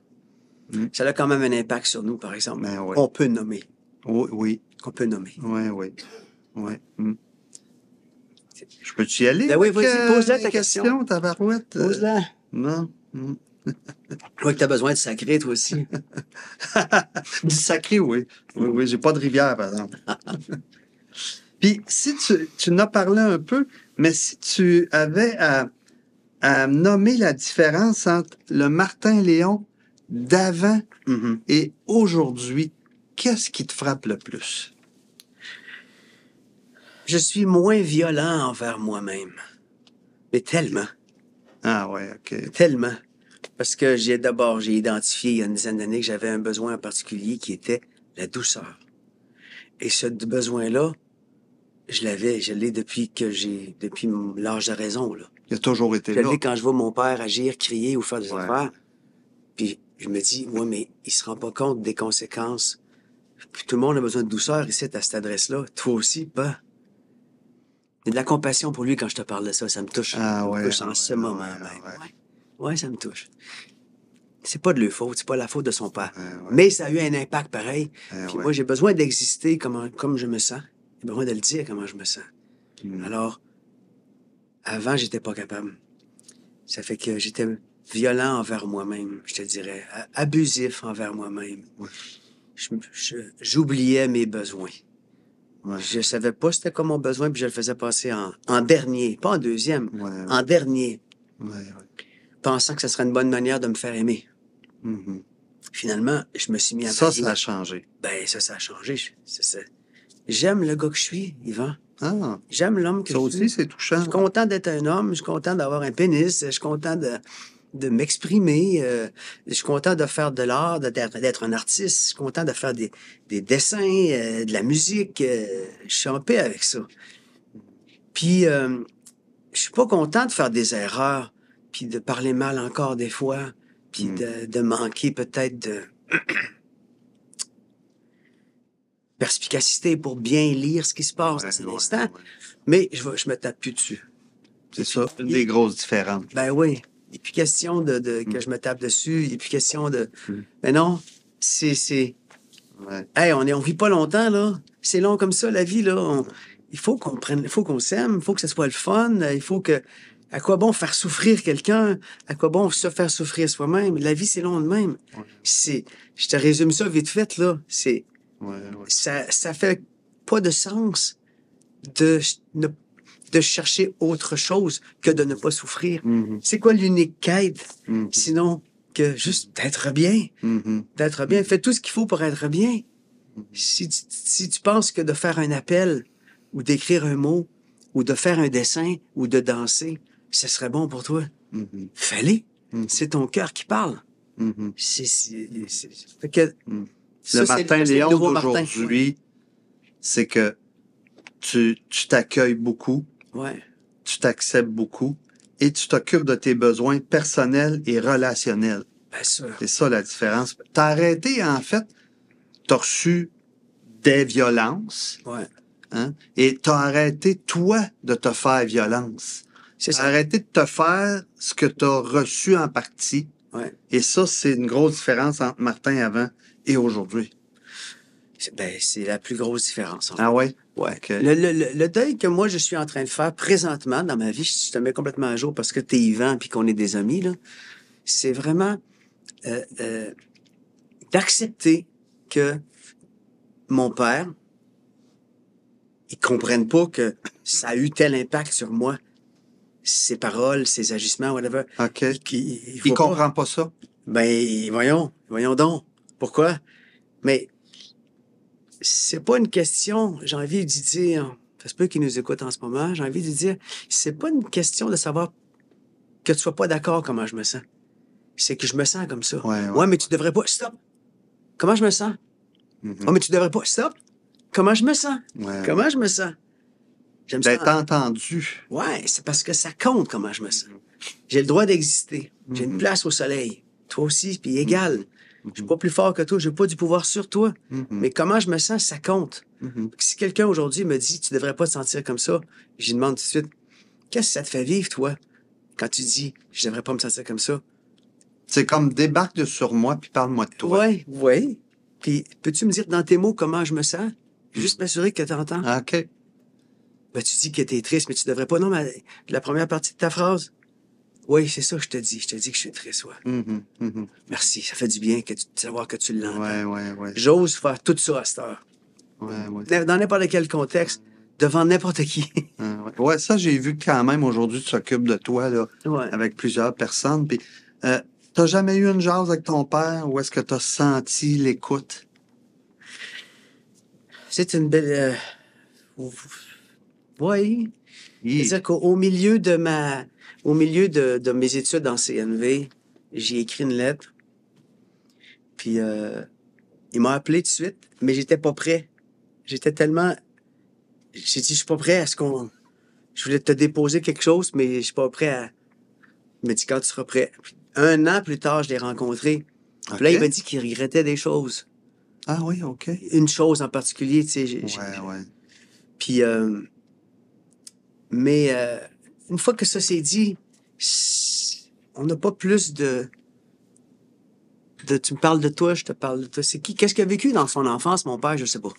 Ça a quand même un impact sur nous, par exemple. Ben oui. On peut nommer. Oui, oui, On peut nommer. oui. Je peux-tu y aller? Ben oui, avec, vas-y, pose-la les ta question. tabarouette? Pose-la. Non. Je vois que t'as besoin de sacrer, toi aussi. Du sacré, oui. Oui, j'ai pas de rivière, par exemple. Puis, si tu en as parlé un peu, mais si tu avais à nommer la différence entre le Martin Léon d'avant Mhm. et aujourd'hui, qu'est-ce qui te frappe le plus? Je suis moins violent envers moi-même. Mais tellement. Ah ouais, OK. Tellement. Parce que j'ai identifié il y a une dizaine d'années que j'avais un besoin en particulier qui était la douceur. Et ce besoin-là, je l'ai depuis l'âge de raison, là. Il a toujours été Je là. l'ai quand je vois mon père agir, crier ou faire des Ouais. affaires. Puis je me dis, ouais, mais il se rend pas compte des conséquences. Puis tout le monde a besoin de douceur ici, à cette adresse-là. Toi aussi, pas. Il y a de la compassion pour lui quand je te parle de ça. Ça me touche. Ah Ça me ouais, touche ah en ouais, ce ah moment ouais, même. ah ouais. Ouais, ça me touche. C'est pas de leur faute, c'est pas la faute de son père. Ouais. Mais ça a eu un impact pareil. Puis Ouais. moi, j'ai besoin d'exister comme je me sens. J'ai besoin de le dire comment je me sens. Alors, avant, j'étais pas capable. Ça fait que j'étais violent envers moi-même, je te dirais. Abusif envers moi-même. Ouais. J'oubliais mes besoins. Ouais. Je savais pas c'était quoi mon besoin, puis je le faisais passer en dernier, pas en deuxième, Ouais. en dernier, Ouais. pensant que ce serait une bonne manière de me faire aimer. Mhm. Finalement, je me suis mis à Ça varier. a changé. Ben, ça a changé. J'aime le gars que je suis, Yvan. Ah, J'aime l'homme que ça je aussi, suis. c'est Je touchant. suis content d'être un homme, je suis content d'avoir un pénis, je suis content de m'exprimer, je suis content de faire de l'art, d'être un artiste, je suis content de faire des dessins, de la musique, je suis en paix avec ça. Puis, je suis pas content de faire des erreurs, puis de parler mal encore des fois, puis de manquer peut-être de perspicacité pour bien lire ce qui se passe dans cet instant. Ouais. Mais je me tape plus dessus. C'est ça, une des grosses différences. Ben oui. Il n'est plus question que je me tape dessus. Il n'est plus question de... Mais non, c'est... Ouais. Hey, on vit pas longtemps, là. C'est long comme ça, la vie, là. Il faut qu'on prenne... Il faut qu'on s'aime. Il faut que ce soit le fun. Il faut que... À quoi bon faire souffrir quelqu'un? À quoi bon se faire souffrir soi-même? La vie, c'est long de même. Ouais. Je te résume ça vite fait, là. Ouais. Ça fait pas de sens de chercher autre chose que de ne pas souffrir. Mhm. C'est quoi l'unique quête, Mhm. sinon que juste d'être bien? Mhm. D'être bien. Fais tout ce qu'il faut pour être bien. Si tu penses que de faire un appel, ou d'écrire un mot, ou de faire un dessin, ou de danser, ce serait bon pour toi, Mhm. fais-le. Mhm. C'est ton cœur qui parle. Mhm. Fait que... Le ça, Martin c'est le Léon nouveau Martin. d'aujourd'hui, c'est que tu t'accueilles beaucoup, Ouais. tu t'acceptes beaucoup et tu t'occupes de tes besoins personnels et relationnels. Bien sûr. C'est ça la différence. T'as arrêté, en fait, t'as reçu des violences, Ouais. hein, et t'as arrêté, toi, de te faire violence. C'est T'as ça. arrêté de te faire ce que t'as reçu en partie. Ouais. Et ça, c'est une grosse différence entre Martin avant et aujourd'hui. C'est la plus grosse différence. En fait. Ah ouais? Ouais. OK. Le deuil que moi, je suis en train de faire présentement dans ma vie, je te mets complètement à jour parce que t'es Yvan puis qu'on est des amis, là, c'est vraiment d'accepter que mon père, il comprenne pas que ça a eu tel impact sur moi, ses paroles, ses agissements, whatever. OK. Il Il faut comprend pas ça? Ben, voyons donc. Pourquoi? Mais c'est pas une question, j'ai envie d'y dire, ça se peut qu'il nous écoute en ce moment, j'ai envie d'y dire, c'est pas une question de savoir que tu sois pas d'accord comment je me sens. C'est que je me sens comme ça. Ouais, Mais tu devrais pas. Stop! Comment je me sens? Mhm. Mais tu devrais pas. Stop! comment je me sens. Ouais. Comment je me sens. J'aime ça. D'être entendu. Ouais, c'est parce que ça compte comment je me sens. J'ai le droit d'exister. J'ai une place au soleil. Toi aussi, puis égal. Je suis pas plus fort que toi, j'ai pas du pouvoir sur toi. Mais comment je me sens, ça compte. Si quelqu'un aujourd'hui me dit, tu devrais pas te sentir comme ça, je lui demande tout de suite, qu'est-ce que ça te fait vivre, toi, quand tu dis, je devrais pas me sentir comme ça? C'est comme débarque sur moi puis parle-moi de toi. Oui. Puis, peux-tu me dire dans tes mots comment je me sens? Juste m'assurer que tu entends. OK. Ben, tu dis que tu es triste, mais tu devrais pas. Non, mais la première partie de ta phrase. Oui, c'est ça que je te dis. Je te dis que je suis triste, ouais. Merci, ça fait du bien de savoir que tu l'entends. Ouais. J'ose faire tout ça à cette heure. Ouais. Dans n'importe quel contexte, devant n'importe qui. Ouais, ça, j'ai vu que quand même aujourd'hui, tu t'occupes de toi, là, Ouais. avec plusieurs personnes. Puis, t'as jamais eu une jase avec ton père où est-ce que t'as senti l'écoute? C'est une belle. Oui. Yeah. C'est-à-dire qu'au milieu de de mes études en CNV, j'ai écrit une lettre. Puis il m'a appelé tout de suite, mais j'étais pas prêt. J'étais tellement. J'ai dit, je suis pas prêt à ce qu'on. Je voulais te déposer quelque chose, mais je suis pas prêt à. Il m'a dit, quand tu seras prêt. Puis, 1 an plus tard, je l'ai rencontré. Puis là, il m'a dit qu'il regrettait des choses. Ah oui, OK. Une chose en particulier, tu sais. Ouais. Puis, mais une fois que ça s'est dit, on n'a pas plus de. Tu me parles de toi, je te parle de toi. C'est qui? Qu'est-ce qu'il a vécu dans son enfance, mon père? Je sais pas.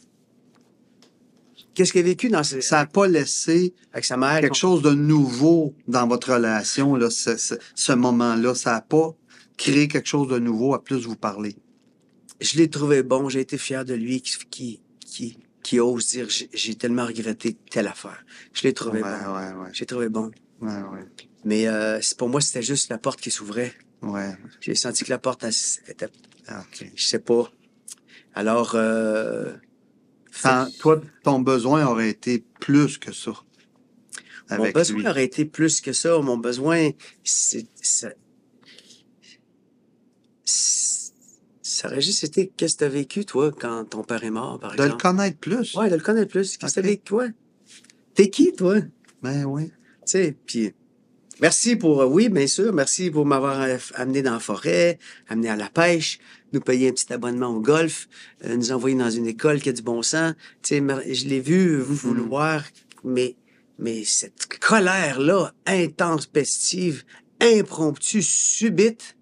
Qu'est-ce qu'il a vécu dans ses... Ça n'a pas laissé avec sa mère? quelque chose de nouveau dans votre relation, là, ce moment-là. Ça n'a pas créé quelque chose de nouveau à plus vous parler. Je l'ai trouvé bon. J'ai été fier de lui qui ose dire j'ai tellement regretté telle affaire. Je l'ai trouvé bon. Ouais. J'ai trouvé bon. Ouais. Mais pour moi, c'était juste la porte qui s'ouvrait. Ouais. J'ai senti que la porte était... OK. Je sais pas. Alors... Toi, ton besoin aurait été plus que ça. Mon besoin aurait été plus que ça. Mon besoin, ça aurait juste été qu'est-ce que tu as vécu, toi, quand ton père est mort, par exemple. De le connaître plus. Oui, de le connaître plus. Qu'est-ce que tu as vécu, toi? T'es qui, toi? Ben oui. Tu sais, puis merci pour, oui, bien sûr, merci pour m'avoir amené dans la forêt, amené à la pêche, nous payer un petit abonnement au golf, nous envoyer dans une école qui a du bon sens. Tu sais, je l'ai vu vouloir, mais cette colère-là, intense, pestive, impromptue, subite,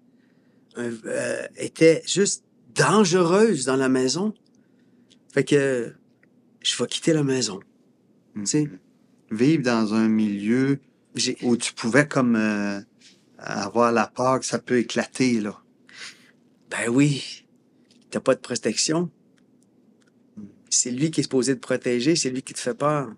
était juste dangereuse dans la maison. Fait que je vais quitter la maison. Tu sais. Vivre dans un milieu où tu pouvais comme avoir la peur que ça peut éclater, là. Ben oui. T'as pas de protection. C'est lui qui est supposé te protéger, c'est lui qui te fait peur.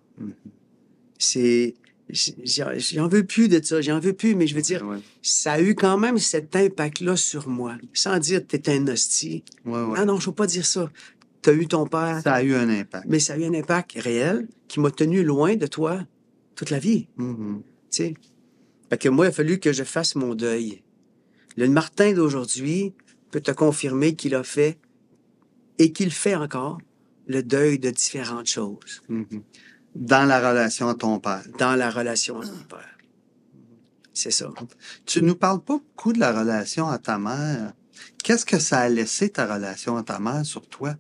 J'en veux plus de ça, j'en veux plus, mais je veux dire, ça a eu quand même cet impact-là sur moi. Sans dire que t'es un hostie. Ah non, je veux pas dire ça. T'as eu ton père. Ça a eu un impact. Mais ça a eu un impact réel qui m'a tenu loin de toi toute la vie. Tu sais. Fait que moi, il a fallu que je fasse mon deuil. Le Martin d'aujourd'hui peut te confirmer qu'il a fait, et qu'il fait encore, le deuil de différentes choses. Dans la relation à ton père. Dans la relation à ton père. C'est ça. Tu nous parles pas beaucoup de la relation à ta mère. Qu'est-ce que ça a laissé ta relation à ta mère sur toi?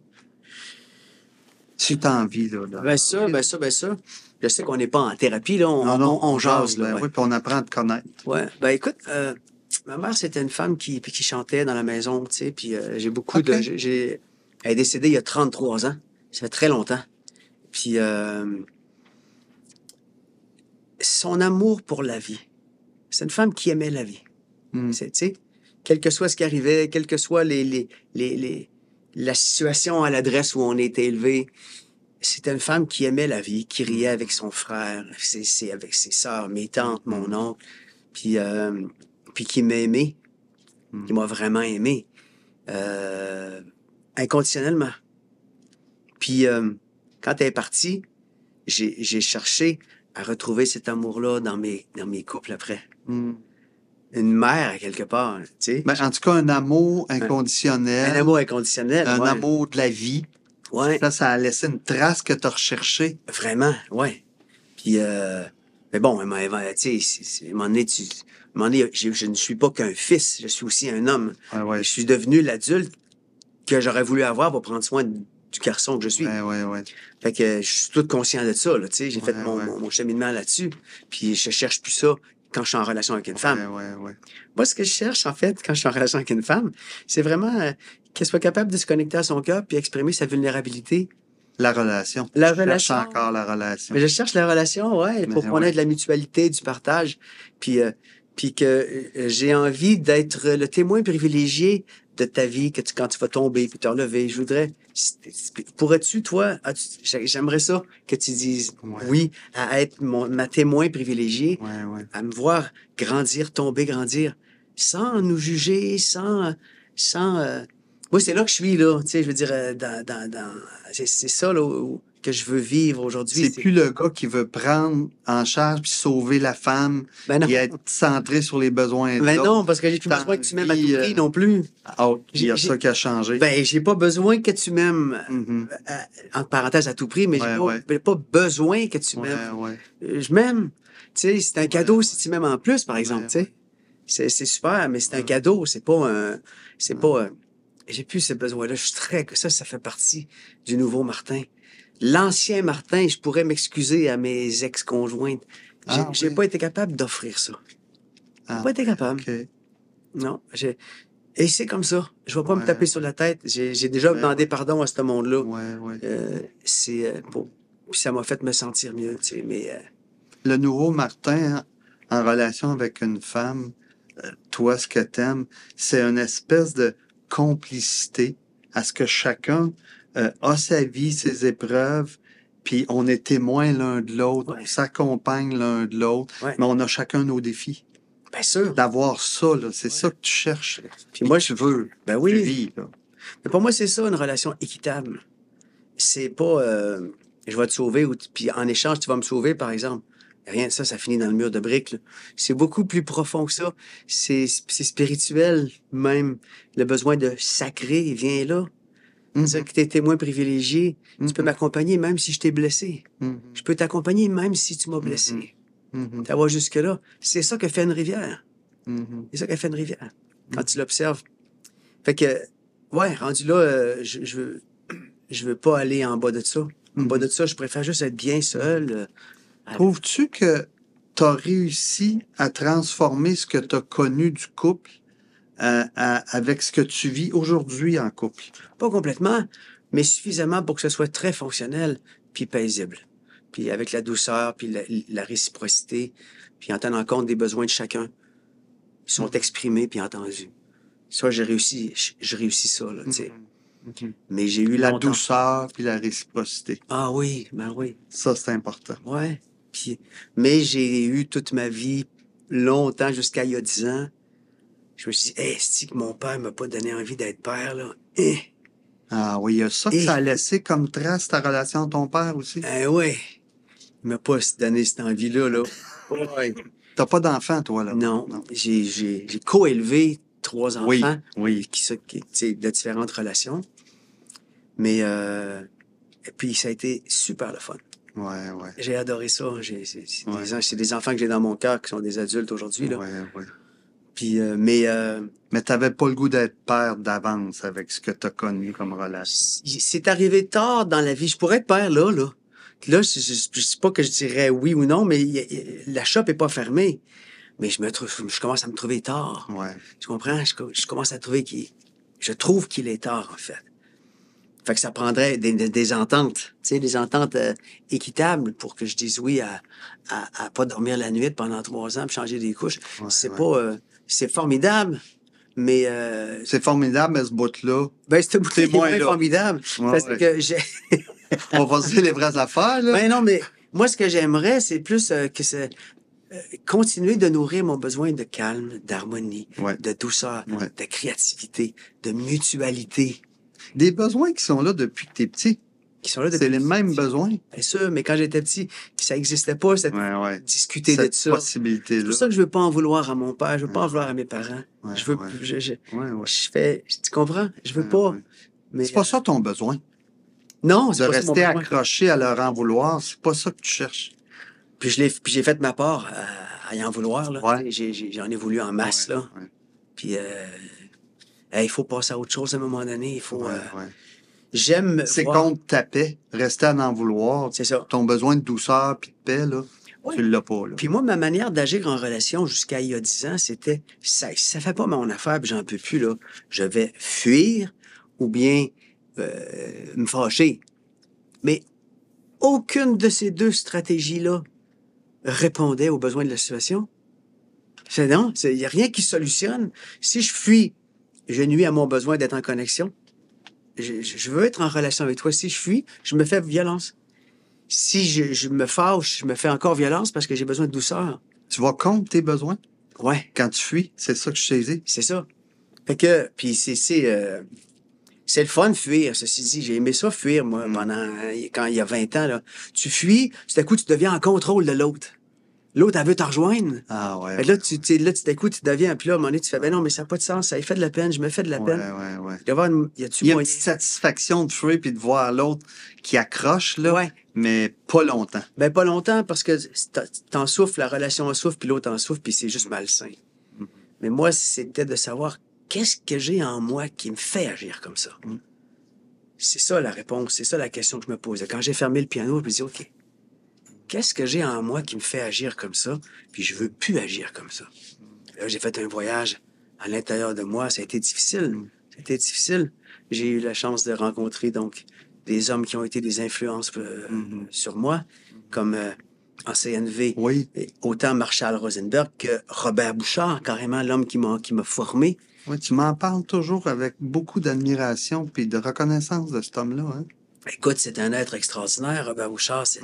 Si tu as envie, là. Ben ça. Je sais qu'on n'est pas en thérapie, là. On jase, là. Oui, puis on apprend à te connaître. Ouais. Ben écoute, ma mère, c'était une femme qui chantait dans la maison, tu sais, puis j'ai beaucoup de... Elle est décédée il y a 33 ans. Ça fait très longtemps. Puis son amour pour la vie. C'est une femme qui aimait la vie. Tu sais, quel que soit ce qui arrivait, quelle que soit la situation à l'adresse où on était élevé, c'était une femme qui aimait la vie, qui riait avec son frère, avec ses sœurs, mes tantes, mon oncle, puis qui m'a aimé, qui m'a vraiment aimé, inconditionnellement. Puis quand elle est partie, j'ai cherché à retrouver cet amour-là dans mes couples après. Une mère, à quelque part, tu sais. Ben, en tout cas, un amour inconditionnel. Un amour inconditionnel, Un amour de la vie. Ouais, Là, ça a laissé une trace que tu as recherchée. vraiment, ouais. Puis, mais bon, tu sais, à un moment donné, à un moment donné, je ne suis pas qu'un fils, je suis aussi un homme. Ouais, ouais. Je suis devenu l'adulte que j'aurais voulu avoir pour prendre soin du garçon que je suis. Ouais, ouais, ouais. Fait que je suis tout conscient de ça, là, tu sais. J'ai fait Ouais, mon, ouais. mon cheminement là-dessus. Puis je cherche plus ça quand je suis en relation avec une femme. Ouais, ouais, ouais. Moi, ce que je cherche, en fait, quand je suis en relation avec une femme, c'est vraiment qu'elle soit capable de se connecter à son cœur puis exprimer sa vulnérabilité. La relation. La Tu cherches relation. encore la relation. Mais je cherche la relation, ouais, pour Mais qu'on ouais. ait de la mutualité, du partage, puis que j'ai envie d'être le témoin privilégié de ta vie, quand tu vas tomber puis te relever. Je voudrais... Pourrais-tu, toi... J'aimerais ça que tu dises Ouais. oui à être ma témoin privilégié, Ouais, ouais. à me voir grandir, tomber, grandir, sans nous juger, sans moi, c'est là que je suis, là. Tu sais, je veux dire, c'est ça, là, que je veux vivre aujourd'hui. C'est plus le gars qui veut prendre en charge puis sauver la femme Ben non. et être centré sur les besoins de Ben l'autre. non, parce que j'ai plus T'as besoin que tu m'aimes à tout envie, prix non plus. Oh, il y a J'ai- ça qui a changé. Ben, j'ai pas besoin que tu m'aimes, Mhm. entre parenthèses, à tout prix, mais Ouais, j'ai pas besoin que tu Ouais, m'aimes. ouais. Je m'aime. Tu sais, c'est un cadeau ouais. si tu m'aimes en plus, par exemple, Ouais, tu sais. C'est super, mais c'est un cadeau, c'est pas un... C'est pas... j'ai plus ce besoin-là. Je suis très... Ça fait partie du nouveau Martin. L'ancien Martin, je pourrais m'excuser à mes ex-conjointes. J'ai oui. pas été capable d'offrir ça. Ah, Pas été capable. OK. Non, et c'est comme ça. Je vais pas me Ouais, taper sur la tête. J'ai déjà Ouais, demandé ouais. pardon à ce monde-là. Ouais, ouais. Puis ça m'a fait me sentir mieux, tu sais. Mais Le nouveau Martin, hein, en relation avec une femme, toi, ce que t'aimes, c'est une espèce de complicité à ce que chacun a sa vie, ses épreuves, puis on est témoin l'un de l'autre, Ouais. on s'accompagne l'un de l'autre, Ouais. mais on a chacun nos défis. bien sûr. D'avoir ça, là, c'est ça que tu cherches. Puis moi, tu veux, ben tu oui. vis. Là. Mais pour moi, c'est ça, une relation équitable. C'est pas je vais te sauver ou puis en échange, tu vas me sauver, par exemple. Rien de ça, ça finit dans le mur de briques, là. C'est beaucoup plus profond que ça. C'est spirituel, même. Le besoin de sacrer vient là. C'est-à-dire que tu es témoin privilégié. Tu peux m'accompagner même si je t'ai blessé. Je peux t'accompagner même si tu m'as blessé. T'avoir jusque-là. C'est ça que fait une rivière. C'est ça que fait une rivière. Quand tu l'observes. Fait que, ouais, rendu là, je veux pas aller en bas de ça. En bas de ça, je préfère juste être bien seul. Trouves-tu que tu as réussi à transformer ce que tu as connu du couple avec ce que tu vis aujourd'hui en couple? Pas complètement, mais suffisamment pour que ce soit très fonctionnel puis paisible. Puis avec la douceur, puis la réciprocité, puis en tenant compte des besoins de chacun. Ils sont exprimés puis entendus. Ça, j'ai réussi. Je réussis ça, là, tu sais. Mais j'ai eu La longtemps... douceur puis la réciprocité. Ah oui, ben oui. Ça, c'est important. Ouais. Puis, mais j'ai eu toute ma vie, longtemps, jusqu'à il y a 10 ans. Je me suis dit, hey, c'est que mon père m'a pas donné envie d'être père, là. Ah oui, il y a ça que ça a laissé comme trace ta relation à ton père aussi. Ouais. Il m'a pas donné cette envie-là, là. Ouais. T'as pas d'enfant, toi, là? Non. J'ai co-élevé 3 enfants. Oui. Tu sais, de différentes relations. Mais, et puis, ça a été super le fun. Ouais. J'ai adoré ça. C'est des enfants que j'ai dans mon cœur qui sont des adultes aujourd'hui, là. Ouais. Puis, Mais t'avais pas le goût d'être père d'avance avec ce que t'as connu comme relation. c'est arrivé tard dans la vie. Je pourrais être père là. Là, je sais pas que je dirais oui ou non, mais la shop est pas fermée. Mais je commence à me trouver tard. Ouais. Tu comprends? Je commence à trouver je trouve qu'il est tard, en fait. Fait que ça prendrait des ententes, tu sais, des ententes équitables pour que je dise oui à pas dormir la nuit pendant 3 ans puis changer des couches. Ouais. Pas... c'est formidable, mais... C'est formidable, mais ce bout-là. Ben, ce bout-là est moins là. formidable. Parce que j'ai... On va se dire les vraies affaires, là. Ben non, mais moi, ce que j'aimerais, c'est plus que c'est continuer de nourrir mon besoin de calme, d'harmonie, de douceur, de créativité, de mutualité. Des besoins qui sont là depuis que t'es petit. Qui sont là depuis C'est les mêmes besoins. Bien sûr, mais quand j'étais petit, ça n'existait pas, discuter cette de ça. possibilité-là. C'est pour ça que je veux pas en vouloir à mon père, je veux pas en vouloir à mes parents. Je veux, tu comprends? Je veux pas. Mais, C'est pas ça ton besoin. Non, c'est De pas ça mon rester besoin. accroché à leur en vouloir, c'est pas ça que tu cherches. Puis j'ai fait ma part à y en vouloir, là. Ouais. J'en ai voulu en masse, Ouais, là. ouais, Puis il faut passer à autre chose à un moment donné. Il faut... ouais, ouais. j'aime C'est voir... contre ta paix. Rester à en vouloir. C'est ça. Ton besoin de douceur puis de paix, là, Ouais. tu l'as pas, là. Puis moi, ma manière d'agir en relation jusqu'à il y a 10 ans, c'était, ça fait pas mon affaire, puis j'en peux plus, là. Je vais fuir ou bien me fâcher. Mais aucune de ces deux stratégies-là répondait aux besoins de la situation. C'est non, il n'y a rien qui solutionne. Si je fuis, je nuis à mon besoin d'être en connexion. Je veux être en relation avec toi. Si je fuis, je me fais violence. Si je me fâche, je me fais encore violence parce que j'ai besoin de douceur. Tu vas contre tes besoins Ouais, quand tu fuis. C'est ça que je saisis. c'est ça. Fait que, puis c'est le fun de fuir, ceci dit. J'ai aimé ça fuir, moi, quand il y a 20 ans, là. Tu fuis, tout à coup, tu deviens en contrôle de l'autre. L'autre, elle veut te rejoindre. Ah ouais. Fait que là, tout à coup, tu deviens, puis là, à un moment donné, tu fais, ben non, mais ça n'a pas de sens, ça fait de la peine, je me fais de la Ouais, peine. ouais. Y a-tu Il y a une moyen? petite satisfaction de fuir puis de voir l'autre qui accroche, là, Ouais. mais pas longtemps. Ben, pas longtemps, parce que t'en souffres, la relation en souffre, puis l'autre en souffre, puis c'est juste malsain. Mais moi, c'était de savoir qu'est-ce que j'ai en moi qui me fait agir comme ça. C'est ça la réponse, c'est ça la question que je me posais. Quand j'ai fermé le piano, je me dis, OK, qu'est-ce que j'ai en moi qui me fait agir comme ça, puis je veux plus agir comme ça. Là, j'ai fait un voyage à l'intérieur de moi, ça a été difficile. Ça a été difficile. J'ai eu la chance de rencontrer, donc, des hommes qui ont été des influences sur moi, comme en CNV, Oui. autant Marshall Rosenberg que Robert Bouchard, carrément l'homme qui m'a formé. Oui, tu m'en parles toujours avec beaucoup d'admiration puis de reconnaissance de cet homme-là. Hein? Écoute, c'est un être extraordinaire. Robert Bouchard, c'est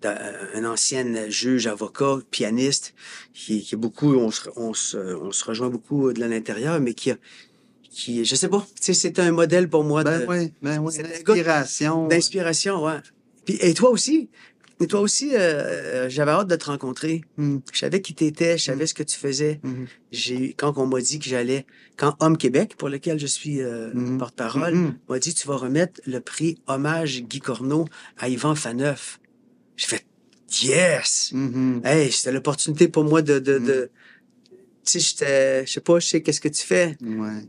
un ancien juge, avocat, pianiste, qui est beaucoup, on se rejoint beaucoup de l'intérieur, mais je sais pas, tu sais, c'est un modèle pour moi Ben oui, c'est un gars l'inspiration. d'inspiration, ouais. Puis, et toi aussi, j'avais hâte de te rencontrer. Je savais qui t'étais, je savais ce que tu faisais. Quand on m'a dit que quand Homme Québec, pour lequel je suis porte-parole, m'a dit tu vas remettre le prix Hommage Guy Corneau à Yvan Faneuf. J'ai fait yes! Hey, c'était l'opportunité pour moi tu sais, je sais qu'est-ce que tu fais, Ouais.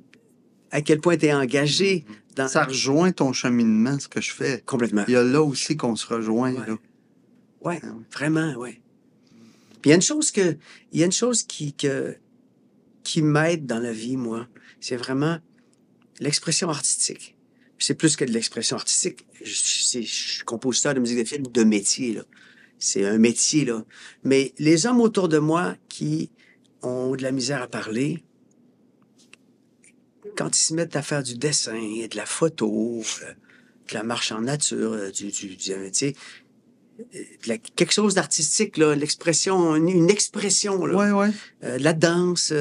à quel point tu es engagé dans. Ça rejoint ton cheminement, ce que je fais. Complètement. Il y a là aussi qu'on se rejoint. Ouais. Là. Ouais, vraiment, ouais. Puis il y a une chose qui m'aide dans la vie, moi, c'est vraiment l'expression artistique. C'est plus que de l'expression artistique. Je suis compositeur de musique de film de métier, là. C'est un métier, là. Mais les hommes autour de moi qui ont de la misère à parler, quand ils se mettent à faire du dessin, de la photo, de la marche en nature, tu sais, quelque chose d'artistique, là, l'expression, une expression, là. Ouais. La danse,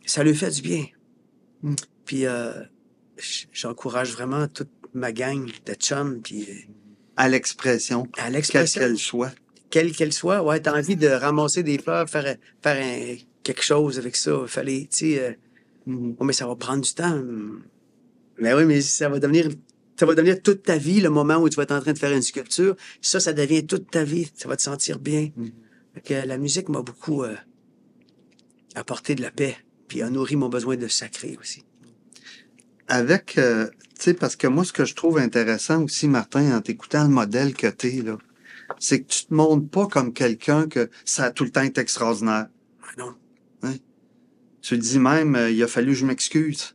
ça lui fait du bien. Puis j'encourage vraiment toute ma gang de chums, puis À l'expression. à l'expression. Quelle qu'elle soit. Quelle qu'elle soit, ouais, t'as envie de ramasser des fleurs, faire quelque chose avec ça. Fallait, tu sais, oh, mais ça va prendre du temps. Mais oui, mais ça va devenir toute ta vie, le moment où tu vas être en train de faire une sculpture. Ça devient toute ta vie. Ça va te sentir bien. Fait que la musique m'a beaucoup apporté de la paix, puis a nourri mon besoin de sacré aussi. Avec, tu sais, parce que moi, ce que je trouve intéressant aussi, Martin, en t'écoutant le modèle que t'es, là, c'est que tu te montres pas comme quelqu'un que ça a tout le temps été extraordinaire. Ah non. Hein? Tu dis même, il a fallu que je m'excuse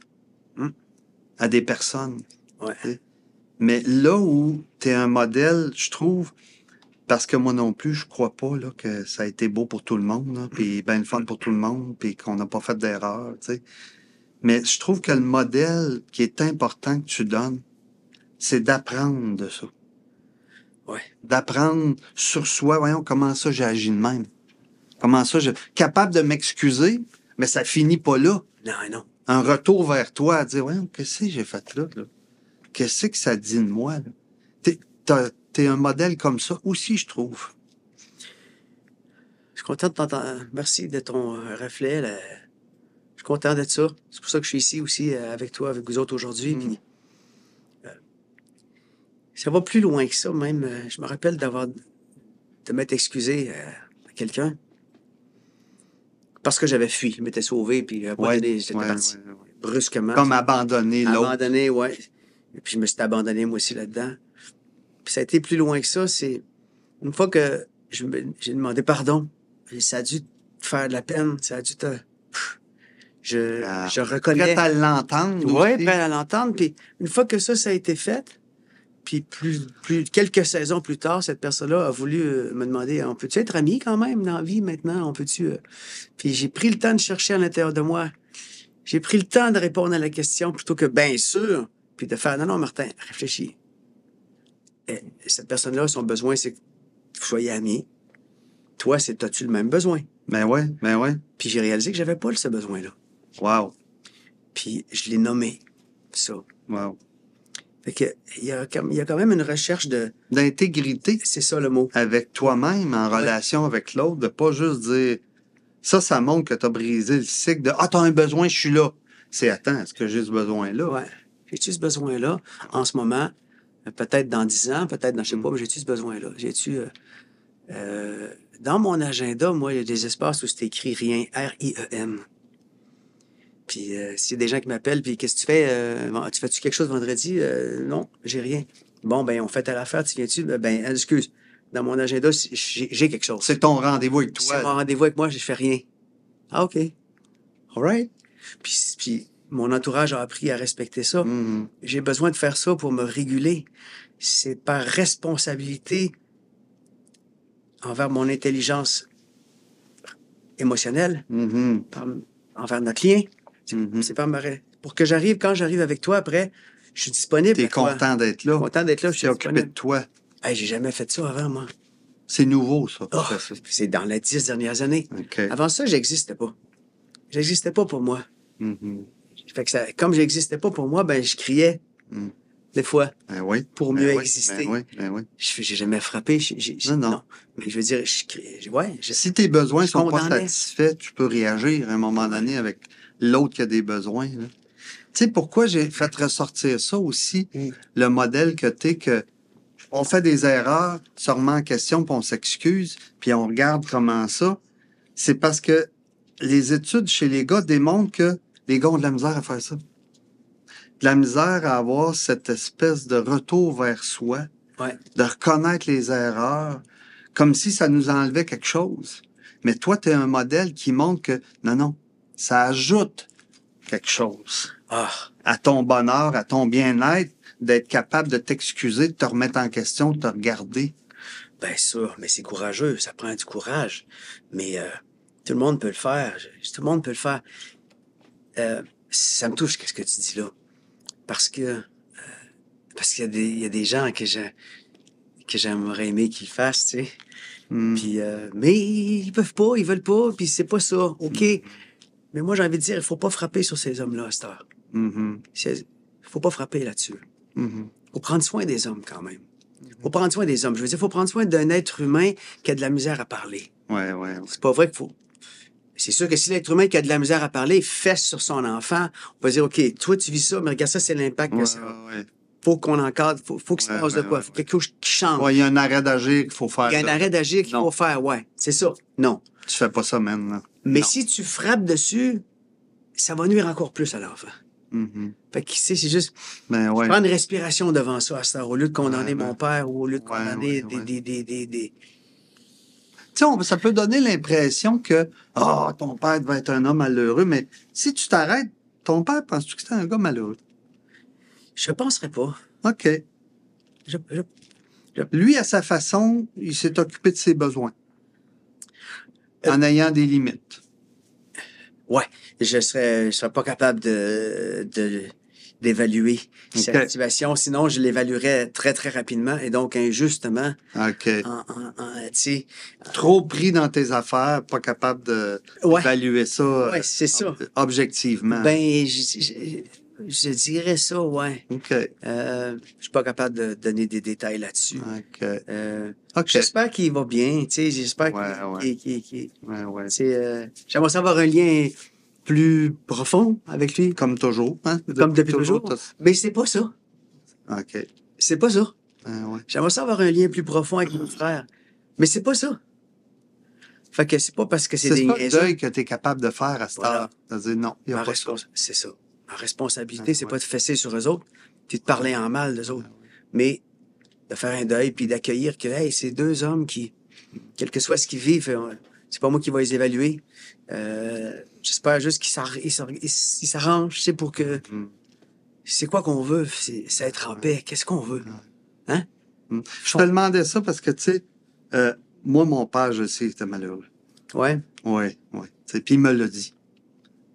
à des personnes. Ouais. T'sais. Mais là où tu es un modèle, je trouve, parce que moi non plus, je crois pas là, que ça a été beau pour tout le monde, là, puis ben le fun pour tout le monde, puis qu'on n'a pas fait d'erreur, tu sais. Mais je trouve que le modèle qui est important que tu donnes, c'est d'apprendre de ça. Ouais. D'apprendre sur soi, voyons comment ça j'ai agi de même. Comment ça, capable de m'excuser, mais ça finit pas là. Non. Un retour vers toi à dire, voyons, qu'est-ce que j'ai fait là? Qu'est-ce que ça dit de moi? Là? T'es un modèle comme ça aussi, je trouve. Je suis content de t'entendre. Merci de ton reflet. Là. Je suis content d'être ça. C'est pour ça que je suis ici aussi avec toi, avec vous autres aujourd'hui. Puis, ça va plus loin que ça, même. Je me rappelle de m'être excusé à quelqu'un parce que j'avais fui. Je m'étais sauvé, puis à un moment donné, j'étais parti brusquement. Comme abandonner l'autre. Abandonné, ouais. Et puis je me suis abandonné moi aussi là-dedans. Puis ça a été plus loin que ça. C'est une fois que j'ai demandé pardon, ça a dû te faire de la peine. Ça a dû te... Je reconnais. Prête à l'entendre. Oui, aussi. prête à l'entendre. Puis une fois que ça a été fait, puis quelques saisons plus tard, cette personne-là a voulu me demander, on peut-tu être amis quand même dans la vie maintenant? On peut-tu... Puis j'ai pris le temps de chercher à l'intérieur de moi. J'ai pris le temps de répondre à la question plutôt que bien sûr, puis de faire, non, Martin, réfléchis. Et cette personne-là, son besoin, c'est que vous soyez amis. Toi, t'as-tu le même besoin? Ben ouais. Puis j'ai réalisé que j'avais pas ce besoin-là. Wow. Puis je l'ai nommé, ça. Wow. Fait que il y a quand même une recherche D'intégrité c'est ça le mot. avec toi-même en relation avec l'autre, de pas juste dire ça montre que tu as brisé le cycle de t'as un besoin, je suis là. C'est attends, est-ce que j'ai ce besoin-là? Ouais. J'ai-tu ce besoin-là en ce moment? Peut-être dans 10 ans, peut-être dans je sais pas, mais j'ai-tu ce besoin-là? Dans mon agenda, moi, il y a des espaces où c'est écrit rien, R-I-E-N. Puis s'il y a des gens qui m'appellent, puis qu'est-ce que tu fais? Tu fais-tu quelque chose vendredi? Non, j'ai rien. Bon, ben on fait telle affaire, tu viens-tu? Ben, excuse. Dans mon agenda, j'ai quelque chose. C'est ton rendez-vous avec toi. C'est mon rendez-vous avec moi, je fais rien. Ah, OK. All right. Puis mon entourage a appris à respecter ça. Mhm. J'ai besoin de faire ça pour me réguler. C'est par responsabilité envers mon intelligence émotionnelle, Mhm. envers notre lien. Mhm. C'est pour que quand j'arrive avec toi après, je suis disponible. T'es à toi. content d'être là. Content d'être là, je suis T'es occupé de disponible. toi. Hey, j'ai jamais fait ça avant, moi. C'est nouveau, ça. Oh, Ça, c'est- c'est dans les 10 dernières années. OK. Avant ça, j'existais pas. J'existais pas pour moi. Mhm. Fait que comme j'existais pas pour moi, ben je criais. Mm. Des fois, Ben oui. pour Ben mieux oui, exister. Ben oui. J'ai jamais frappé. Non. Mais je veux dire, Si tes besoins je sont pas condamnais. satisfaits, tu peux réagir à un moment donné avec l'autre qui a des besoins. là. Tu sais, pourquoi j'ai fait ressortir ça aussi, le modèle que t'es que on fait des erreurs, se remet en question, puis on s'excuse, puis on regarde comment ça. C'est parce que les études chez les gars démontrent que les gars ont de la misère à faire ça. De la misère à avoir cette espèce de retour vers soi, Ouais. de reconnaître les erreurs, comme si ça nous enlevait quelque chose. Mais toi, tu es un modèle qui montre que non, ça ajoute quelque chose Ah, à ton bonheur, à ton bien-être, d'être capable de t'excuser, de te remettre en question, de te regarder. ben sûr, mais c'est courageux, ça prend du courage. Mais tout le monde peut le faire. Tout le monde peut le faire. Ça me touche, qu'est-ce que tu dis là. Parce qu'il y a des gens que j'aimerais aimer qu'ils le fassent, tu sais. Hmm. Puis, mais ils peuvent pas, ils veulent pas, puis c'est pas ça. OK. Mais moi, j'ai envie de dire, il faut pas frapper sur ces hommes-là à cette heure. Mhm. Il faut pas frapper là-dessus. Mhm. Faut prendre soin des hommes quand même. Faut prendre soin des hommes. Je veux dire, faut prendre soin d'un être humain qui a de la misère à parler. Ouais. C'est pas vrai qu'il faut... C'est sûr que si l'être humain qui a de la misère à parler fesse sur son enfant, on va dire, OK, toi, tu vis ça, mais regarde ça, c'est l'impact que ça a. Ouais. Faut qu'on encadre, faut qu'il se Ouais, passe de quoi. ouais, Faut quelque chose qui change. Ouais, il y a un arrêt d'agir qu'il faut faire. Il y a un là. arrêt d'agir qu'il Non. faut faire, ouais. C'est ça. Non. Tu fais pas ça maintenant. Mais Non. si tu frappes dessus, ça va nuire encore plus à l'enfant. Mhm. Fait que, tu sais, c'est juste... Ben ouais. Prendre une respiration devant ça à cette heure, au lieu de condamner Ouais, mon père ou au lieu de ouais, condamner ouais. des... Tu sais, ça peut donner l'impression que ton père devait être un homme malheureux, mais si tu t'arrêtes, ton père, penses-tu que c'était un gars malheureux? Je penserais pas. OK. Je- Lui, à sa façon, il s'est occupé de ses besoins. En ayant des limites. Ouais, je serais pas capable d'évaluer cette Ok. situation. Sinon, je l'évaluerais très, très rapidement et donc injustement. OK. Tu sais, Trop pris dans tes affaires, pas capable Ouais. d'évaluer ça Ouais, c'est ça. objectivement. Ben, je dirais ça, ouais. OK. Je suis pas capable de donner des détails là-dessus. OK. OK. J'espère qu'il va bien, tu sais, j'espère Ouais. qu'il Ouais. tu sais, j'aimerais ça avoir un lien plus profond avec lui. Comme toujours. Hein? Comme depuis toujours. Mais c'est pas ça. OK. C'est pas ça. Ouais. J'aimerais ça avoir un lien plus profond avec mon frère. Mais c'est pas ça. Fait que c'est pas parce que c'est C'est des ça le niaiseux. deuil que tu es capable de faire à cette Voilà. heure. C'est-à-dire, non, il n'y a Ma pas ça. C'est ça. Ma responsabilité, c'est Ouais. pas de fesser sur eux autres, puis de parler en mal d'eux autres. Mais de faire un deuil, puis d'accueillir que, hey, c'est deux hommes qui, quel que soit ce qu'ils vivent, c'est pas moi qui vais les évaluer. J'espère juste qu'ils s'arrangent, tu sais, pour que... Mm. C'est quoi qu'on veut? C'est être en paix. Qu'est-ce qu'on veut? Hein? Je te demandais ça parce que, tu sais, moi, mon père, je sais, il était malheureux. Ouais. Oui, oui. Puis il me l'a dit,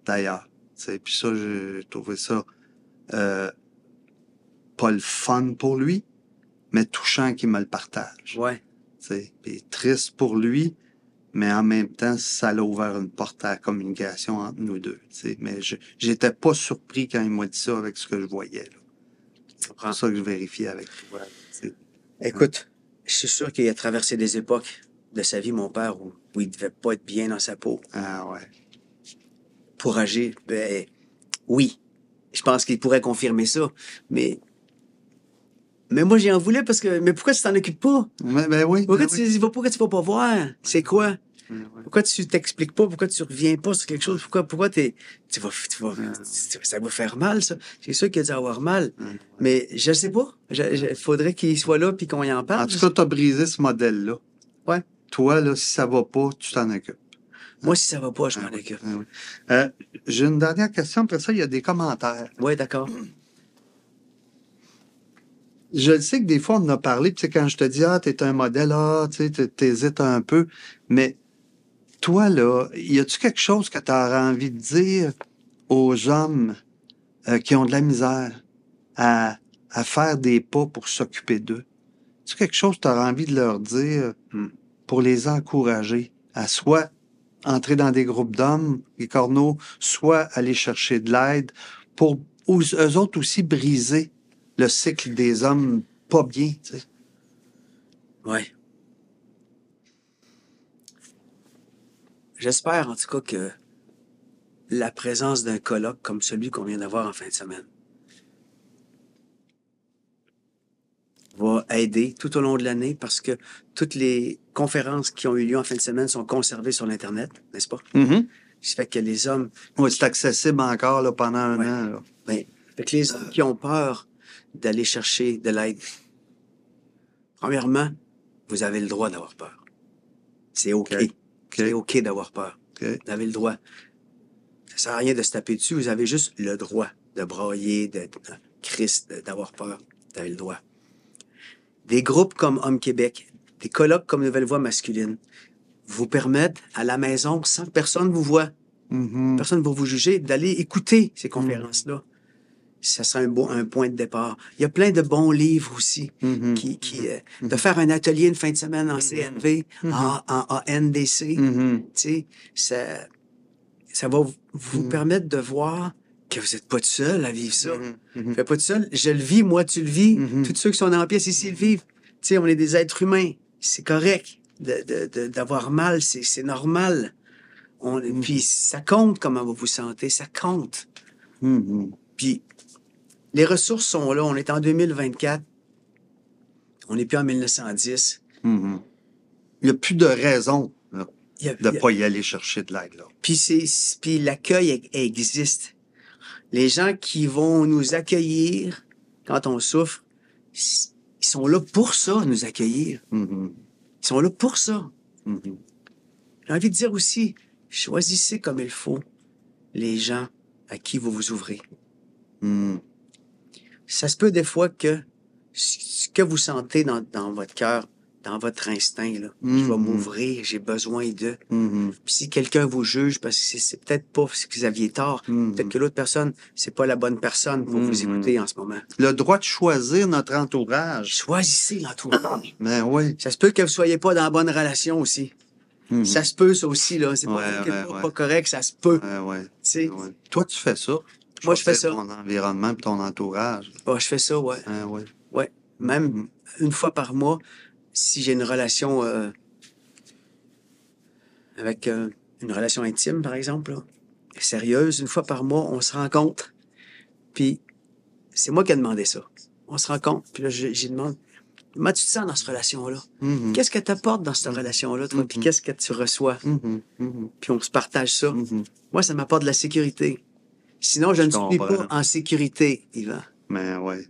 d'ailleurs. Puis ça, j'ai trouvé ça pas le fun pour lui, mais touchant qu'il me le partage. Ouais. Puis triste pour lui, mais en même temps, ça l'a ouvert une porte à la communication entre nous deux. Mais j'étais pas surpris quand il m'a dit ça avec ce que je voyais. Là. C'est pour ça que je vérifiais avec toi. Écoute, je suis sûr qu'il a traversé des époques de sa vie, mon père, où il devait pas être bien dans sa peau. Ah ouais. Pour agir, ben, oui. Je pense qu'il pourrait confirmer ça. Mais moi, j'y en voulais parce que... Mais pourquoi tu t'en occupes pas? Ben oui. Pourquoi ben oui. pourquoi tu vas pas voir? C'est quoi? Ouais. Pourquoi tu t'expliques pas? Pourquoi tu reviens pas sur quelque chose? Pourquoi ça va faire mal, ça? C'est sûr qu'il a dû avoir mal. Mais je sais pas. Faudrait qu'il soit là puis qu'on y en parle. En tout cas, tu as brisé ce modèle-là. Ouais. Toi, là, si ça va pas, tu t'en occupes. Moi, si ça va pas, je m'en occupe. J'ai une dernière question. Après ça, il y a des commentaires. Oui, d'accord. Je sais que des fois, on en a parlé, puis quand je te dis, t'es un modèle, tu sais, t'hésites un peu, mais toi, là, y a-tu quelque chose que tu aurais envie de dire aux hommes qui ont de la misère à faire des pas pour s'occuper d'eux? Y a-tu quelque chose que tu aurais envie de leur dire pour les encourager à soit entrer dans des groupes d'hommes, les corneaux, soit aller chercher de l'aide pour eux autres aussi briser le cycle des hommes pas bien, tu sais. Ouais. J'espère, en tout cas, que la présence d'un colloque comme celui qu'on vient d'avoir en fin de semaine va aider tout au long de l'année parce que toutes les conférences qui ont eu lieu en fin de semaine sont conservées sur l'Internet, n'est-ce pas? Ça fait que les hommes... Oui, c'est accessible encore là, pendant un an. Là. Ben, fait que les hommes qui ont peur d'aller chercher de l'aide, premièrement, vous avez le droit d'avoir peur. C'est OK. C'est OK d'avoir peur. Vous avez le droit. Ça sert à rien de se taper dessus. Vous avez juste le droit de brailler, d'être Christ, d'avoir peur. Vous avez le droit. Des groupes comme Homme Québec, des colloques comme Nouvelle Voix masculine, vous permettent à la maison, sans que personne vous voie, personne ne va vous juger, d'aller écouter ces conférences-là. Ça serait un point de départ. Il y a plein de bons livres aussi. De faire un atelier une fin de semaine en CNV, en NDC. Tu sais, ça va vous permettre de voir que vous n'êtes pas tout seul à vivre ça. Vous n'êtes pas tout seul. Je le vis, moi, tu le vis. Tous ceux qui sont en pièce ici le vivent. Tu sais, on est des êtres humains. C'est correct d'avoir mal. C'est normal. Puis ça compte comment vous vous sentez. Ça compte. Puis les ressources sont là. On est en 2024. On n'est plus en 1910. Il n'y a plus de raison là, de ne pas y aller chercher de l'aide. Puis l'accueil existe. Les gens qui vont nous accueillir quand on souffre, ils sont là pour ça, nous accueillir. Ils sont là pour ça. J'ai envie de dire aussi, choisissez comme il faut les gens à qui vous vous ouvrez. Ça se peut des fois que ce que vous sentez dans votre cœur, dans votre instinct, là, je vais m'ouvrir, j'ai besoin d'eux. Puis si quelqu'un vous juge, parce que c'est peut-être pas que vous aviez tort, peut-être que l'autre personne, c'est pas la bonne personne pour vous écouter en ce moment. Le droit de choisir notre entourage. Choisissez l'entourage. Ben oui. Ça se peut que vous soyez pas dans la bonne relation aussi. Ça se peut, ça aussi, là. C'est pas correct, ça se peut. Toi, tu fais ça. Moi, je fais ça. Ton environnement et ton entourage. Je fais ça, ouais. Ouais. Même une fois par mois, si j'ai une relation avec une relation intime, par exemple, là, sérieuse, une fois par mois, on se rencontre. Puis c'est moi qui ai demandé ça. On se rencontre. Puis là, j'ai demandé, Comment tu te sens dans cette relation-là? Mhm. Qu'est-ce que tu apportes dans cette relation-là, toi? Puis qu'est-ce que tu reçois? Mhm. Mhm. Puis on se partage ça. Mhm. Moi, ça m'apporte de la sécurité. Sinon, je ne suis comprends. pas en sécurité, Yvan. Mais ouais,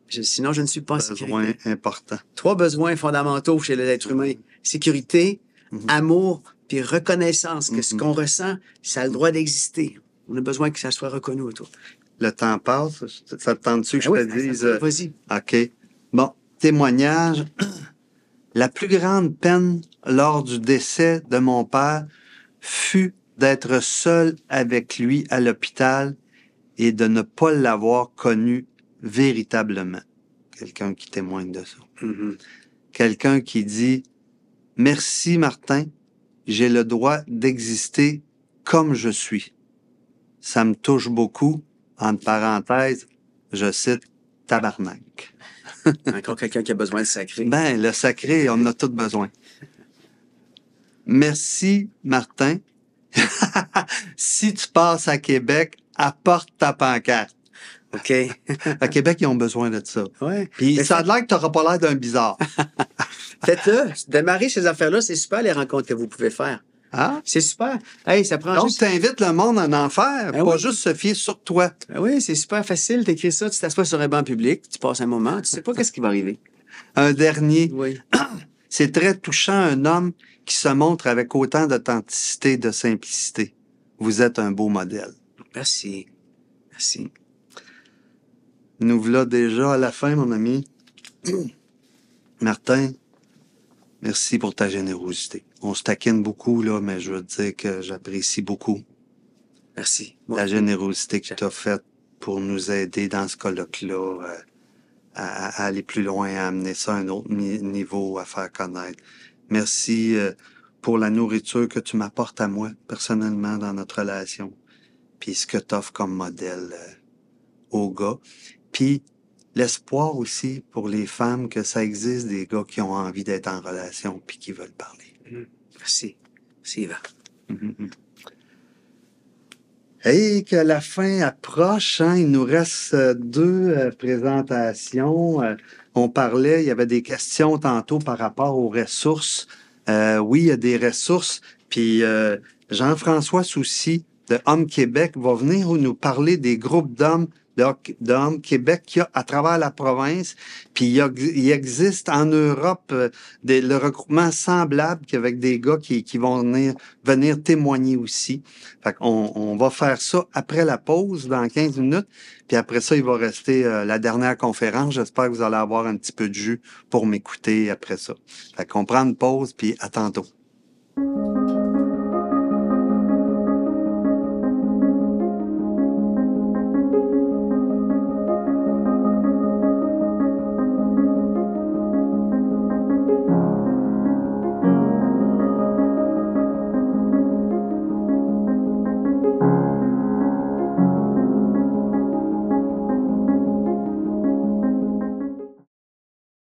Sinon, je ne suis pas en besoin sécurité. important. 3 besoins fondamentaux chez l'être humain. Sécurité, amour, puis reconnaissance. Que ce qu'on ressent, ça a le droit d'exister. On a besoin que ça soit reconnu autour. Le temps passe. Ça te tente-tu que je Ben te oui, dise? vas-y. OK. Bon, témoignage. La plus grande peine lors du décès de mon père fut d'être seul avec lui à l'hôpital et de ne pas l'avoir connu véritablement. Quelqu'un qui témoigne de ça. Quelqu'un qui dit « Merci Martin, j'ai le droit d'exister comme je suis. » Ça me touche beaucoup. Entre parenthèses, je cite « tabarnak ». Encore quelqu'un qui a besoin de sacré. Ben, le sacré, on en a tous besoin. Merci, Martin. Si tu passes à Québec, apporte ta pancarte. OK. À Québec, ils ont besoin de ça. Ouais. Puis Mais ça a l'air que t'auras pas l'air d'un bizarre. Faites-le. Démarrer ces affaires-là, c'est super les rencontres que vous pouvez faire. Hein? C'est super. Hey, ça prend Donc, juste... t'invites le monde en enfer, Ben pas oui. juste se fier sur toi. Ben oui, c'est super facile. T'écris ça, tu t'assois sur un banc public, tu passes un moment, tu sais pas qu'est-ce qui va arriver. Un dernier. Oui. C'est très touchant, un homme qui se montre avec autant d'authenticité et de simplicité. Vous êtes un beau modèle. Merci. Merci. Nous voilà déjà à la fin, mon ami. Martin, merci pour ta générosité. On se taquine beaucoup, là, mais je veux te dire que j'apprécie beaucoup Merci. la générosité que tu as faite pour nous aider dans ce colloque-là à aller plus loin, à amener ça à un autre niveau, à faire connaître. Merci pour la nourriture que tu m'apportes à moi, personnellement, dans notre relation. Puis ce que tu offres comme modèle aux gars. Puis l'espoir aussi pour les femmes que ça existe des gars qui ont envie d'être en relation puis qui veulent parler. Merci. Merci, Yvan. Et que la fin approche, hein, il nous reste 2 présentations. On parlait, il y avait des questions tantôt par rapport aux ressources. Oui, il y a des ressources. Puis Jean-François Soucy de Hommes Québec va venir nous parler des groupes d'hommes de Hommes Québec qu'il y a à travers la province. Puis il existe en Europe le regroupement semblable qu'avec des gars qui vont venir témoigner aussi. Fait qu'on va faire ça après la pause, dans 15 minutes. Puis après ça, il va rester la dernière conférence. J'espère que vous allez avoir un petit peu de jus pour m'écouter après ça. Fait qu'on prend une pause, puis à tantôt.